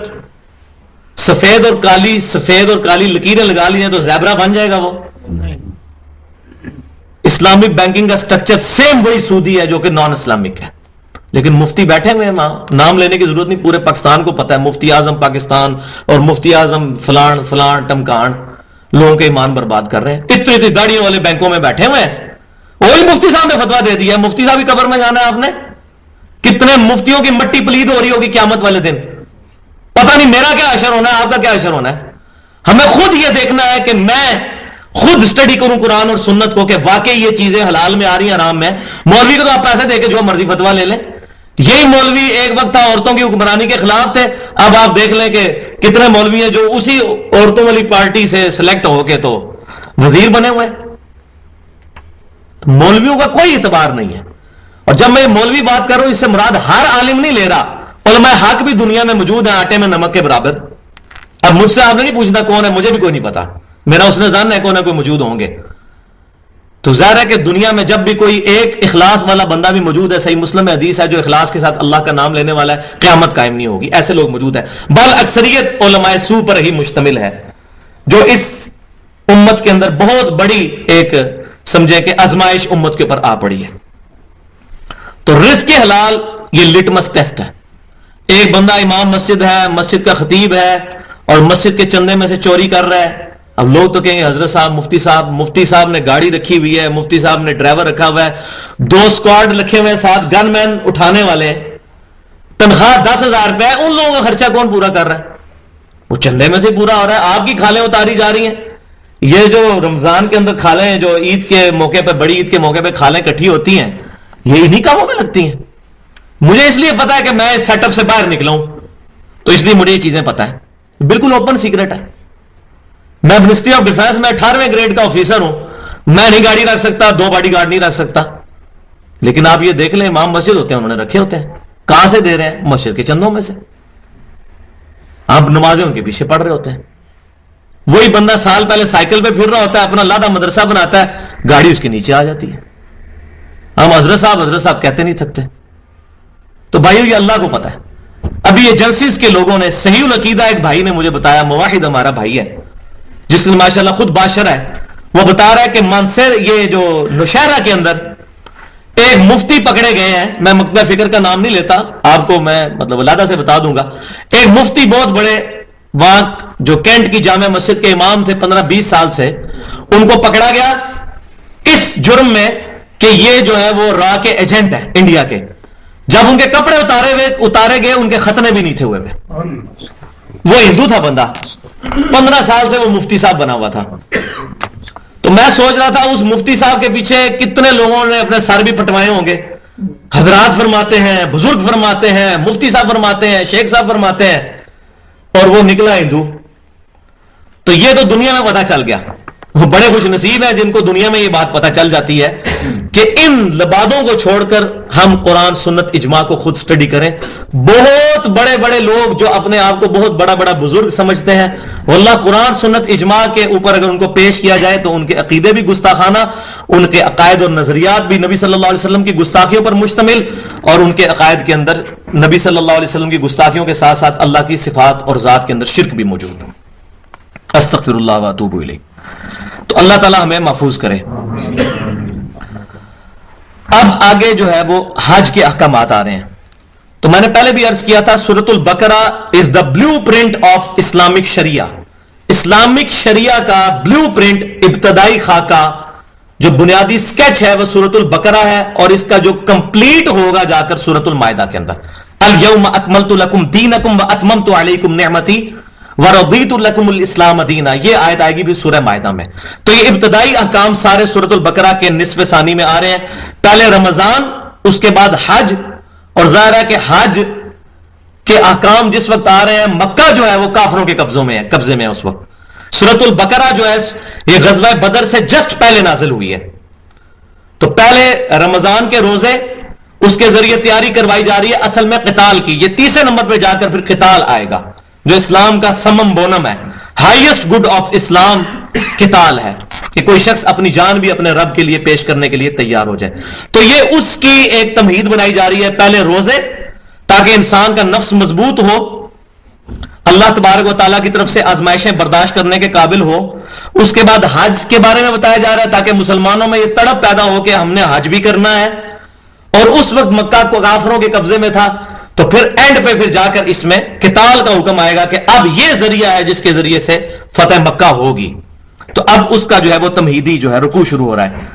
سفید اور کالی لکیریں لگا لی ہیں تو زیبرا بن جائے گا وہ؟ اسلامی بینکنگ کا سٹرکچر سیم وہی سودی ہے جو کہ نان اسلامک ہے. لیکن مفتی بیٹھے ہوئے ہیں وہاں, نام لینے کی ضرورت نہیں, پورے پاکستان کو پتا ہے مفتی اعظم پاکستان اور مفتی اعظم فلان فلان ٹمکان لوگوں کے ایمان برباد کر رہے ہیں. اتنی داڑیوں والے بینکوں میں بیٹھے ہوئے ہیں. وہی مفتی صاحب نے فتوا دے دیا ہے, مفتی صاحب کی قبر میں جانا ہے آپ نے. کتنے مفتیوں کی مٹی پلید ہو رہی ہوگی قیامت والے دن. پتہ نہیں میرا کیا اشر ہونا ہے, آپ کا کیا اشر ہونا ہے. ہمیں خود یہ دیکھنا ہے کہ میں خود اسٹڈی کروں قرآن اور سنت کو کہ واقعی یہ چیزیں حلال میں آ رہی ہیں, حرام میں. مولوی کو تو آپ پیسے دے کے جو مرضی فتوا لے لیں. یہی مولوی ایک وقت تھا عورتوں کی حکمرانی کے خلاف تھے, اب آپ دیکھ لیں کہ کتنے مولوی ہیں جو اسی عورتوں والی پارٹی سے سلیکٹ ہو کے تو وزیر بنے ہوئے. مولویوں کا کوئی اعتبار نہیں ہے. اور جب میں مولوی بات کر رہا ہوں اس سے مراد ہر عالم نہیں لے رہا, علماء حق بھی دنیا میں موجود ہیں آٹے میں نمک کے برابر. اب مجھ سے آپ نے نہیں پوچھنا کون ہے, مجھے بھی کوئی نہیں پتا, میرا اس نے جاننا ہے کون ہے, کوئی موجود ہوں گے. تو ظاہر ہے کہ دنیا میں جب بھی کوئی ایک اخلاص والا بندہ بھی موجود ہے, صحیح مسلم میں حدیث ہے, جو اخلاص کے ساتھ اللہ کا نام لینے والا ہے, قیامت قائم نہیں ہوگی. ایسے لوگ موجود ہیں. بل اکثریت علماء سو پر ہی مشتمل ہے جو اس امت کے اندر بہت بڑی ایک سمجھے کہ آزمائش امت کے اوپر آ پڑی ہے. تو رزق حلال یہ لٹمس ٹیسٹ ہے. ایک بندہ امام مسجد ہے, مسجد کا خطیب ہے, اور مسجد کے چندے میں سے چوری کر رہا ہے. اب لوگ تو کہیں حضرت صاحب, مفتی صاحب نے گاڑی رکھی ہوئی ہے, مفتی صاحب نے ڈرائیور رکھا ہوا ہے, 2 اسکواڈ رکھے ہوئے ہیں, 7 گن مین اٹھانے والے, تنخواہ 10,000 روپے. ان لوگوں کا خرچہ کون پورا کر رہا ہے؟ وہ چندے میں سے پورا ہو رہا ہے. آپ کی کھالیں اتاری جا رہی ہیں. یہ جو رمضان کے اندر کھالیں, جو عید کے موقع پہ, بڑی عید کے موقع پہ کھالیں اکٹھی ہوتی ہیں, یہ انہی کاموں میں لگتی ہیں. مجھے اس لیے پتا ہے کہ میں اس سیٹ اپ سے باہر نکلا ہوں, تو اس لیے مجھے یہ چیزیں پتا ہے. بالکل اوپن سیکرٹ ہے. میں منسٹری آف ڈیفینس میں 18ویں گریڈ کا آفیسر ہوں. میں نہیں گاڑی رکھ سکتا, 2 باڈی گارڈ نہیں رکھ سکتا. لیکن آپ یہ دیکھ لیں, امام مسجد ہوتے ہیں, انہوں نے رکھے ہوتے ہیں. کہاں سے دے رہے ہیں؟ مسجد کے چندوں میں سے. آپ نمازیں ان کے پیچھے پڑھ رہے ہوتے ہیں. وہی بندہ سال پہلے سائیکل پہ پھر رہا ہوتا ہے, اپنا لادہ مدرسہ بناتا ہے, گاڑی اس کے نیچے آ جاتی ہے. ہم حضرت صاحب کہتے نہیں تھکتے. تو بھائیو یہ اللہ کو پتا ہے. ابھی ایجنسیز کے لوگوں نے, صحیح العقیدہ ایک بھائی نے مجھے بتایا, موحد ہمارا بھائی ہے جس نے ماشاءاللہ خود باشرہ ہے, وہ بتا رہا ہے کہ مانسر, یہ جو نوشہرہ کے اندر ایک مفتی پکڑے گئے ہیں. میں مکتبہ فکر کا نام نہیں لیتا, آپ کو میں مطلب علادہ سے بتا دوں گا. ایک مفتی بہت بڑے وہاں جو کینٹ کی جامع مسجد کے امام تھے 15-20 سال سے, ان کو پکڑا گیا اس جرم میں کہ یہ جو ہے وہ را کے ایجنٹ ہیں انڈیا کے. جب ان کے کپڑے اتارے گئے, ان کے ختنے بھی نہیں تھے ہوئے. وہ ہندو تھا بندہ, 15 سال سے وہ مفتی صاحب بنا ہوا تھا. تو میں سوچ رہا تھا اس مفتی صاحب کے پیچھے کتنے لوگوں نے اپنے سر بھی پٹوائے ہوں گے. حضرات فرماتے ہیں, بزرگ فرماتے ہیں, مفتی صاحب فرماتے ہیں, شیخ صاحب فرماتے ہیں, اور وہ نکلا ہندو. تو یہ تو دنیا میں پتا چل گیا. وہ بڑے خوش نصیب ہیں جن کو دنیا میں یہ بات پتا چل جاتی ہے کہ ان لبادوں کو چھوڑ کر ہم قرآن سنت اجماع کو خود سٹڈی کریں. بہت بڑے بڑے لوگ جو اپنے آپ کو بہت بڑا بڑا بزرگ سمجھتے ہیں, واللہ قرآن سنت اجماع کے اوپر اگر ان کو پیش کیا جائے تو ان کے عقیدے بھی گستاخانہ, ان کے عقائد اور نظریات بھی نبی صلی اللہ علیہ وسلم کی گستاخیوں پر مشتمل, اور ان کے عقائد کے اندر نبی صلی اللہ علیہ وسلم کی گستاخیوں کے ساتھ ساتھ اللہ کی صفات اور ذات کے اندر شرک بھی موجود ہے. استغفر اللہ واتوب الیہ. تو اللہ تعالیٰ ہمیں محفوظ کرے. اب آگے جو ہے وہ حج کے احکامات آ رہے ہیں. تو میں نے پہلے بھی عرض کیا تھا, سورۃ البقرہ is the blueprint of Islamic sharia. Islamic شریعہ کا بلیو پرنٹ, ابتدائی خاکہ, جو بنیادی سکیچ ہے وہ سورۃ البقرہ ہے, اور اس کا جو کمپلیٹ ہوگا جا کر سورۃ المائدہ کے اندر. الیوم اکملت لکم دینکم واتممت علیکم نعمتی وَرَضِيتُ لَكُمُ الْإِسْلَامَ دِينًا. یہ آیت آئے گی بھی سورہ مائدہ میں. تو یہ ابتدائی احکام سارے سورۃ البقرہ کے نصف ثانی میں آ رہے ہیں. پہلے رمضان, اس کے بعد حج, اور ظاہر ہے کہ حج کے احکام جس وقت آ رہے ہیں, مکہ جو ہے وہ کافروں کے قبضے میں ہے اس وقت. سورۃ البقرہ جو ہے یہ غزوہ بدر سے جسٹ پہلے نازل ہوئی ہے. تو پہلے رمضان کے روزے, اس کے ذریعے تیاری کروائی جا رہی ہے اصل میں قتال کی. یہ تیسرے نمبر پہ جا کر پھر قتال آئے گا, جو اسلام کا سمم بونم ہے. ہائیسٹ گڈ آف اسلام قتال ہے, کہ کوئی شخص اپنی جان بھی اپنے رب کے لیے پیش کرنے کے لیے تیار ہو جائے. تو یہ اس کی ایک تمہید بنائی جا رہی ہے, پہلے روزے, تاکہ انسان کا نفس مضبوط ہو, اللہ تبارک و تعالیٰ کی طرف سے آزمائشیں برداشت کرنے کے قابل ہو. اس کے بعد حج کے بارے میں بتایا جا رہا ہے, تاکہ مسلمانوں میں یہ تڑپ پیدا ہو کہ ہم نے حج بھی کرنا ہے. اور اس وقت مکہ کو کافروں کے قبضے میں تھا, تو پھر اینڈ پہ پھر جا کر اس میں قتال کا حکم آئے گا کہ اب یہ ذریعہ ہے جس کے ذریعے سے فتح مکہ ہوگی. تو اب اس کا جو ہے وہ تمہیدی جو ہے رکوع شروع ہو رہا ہے.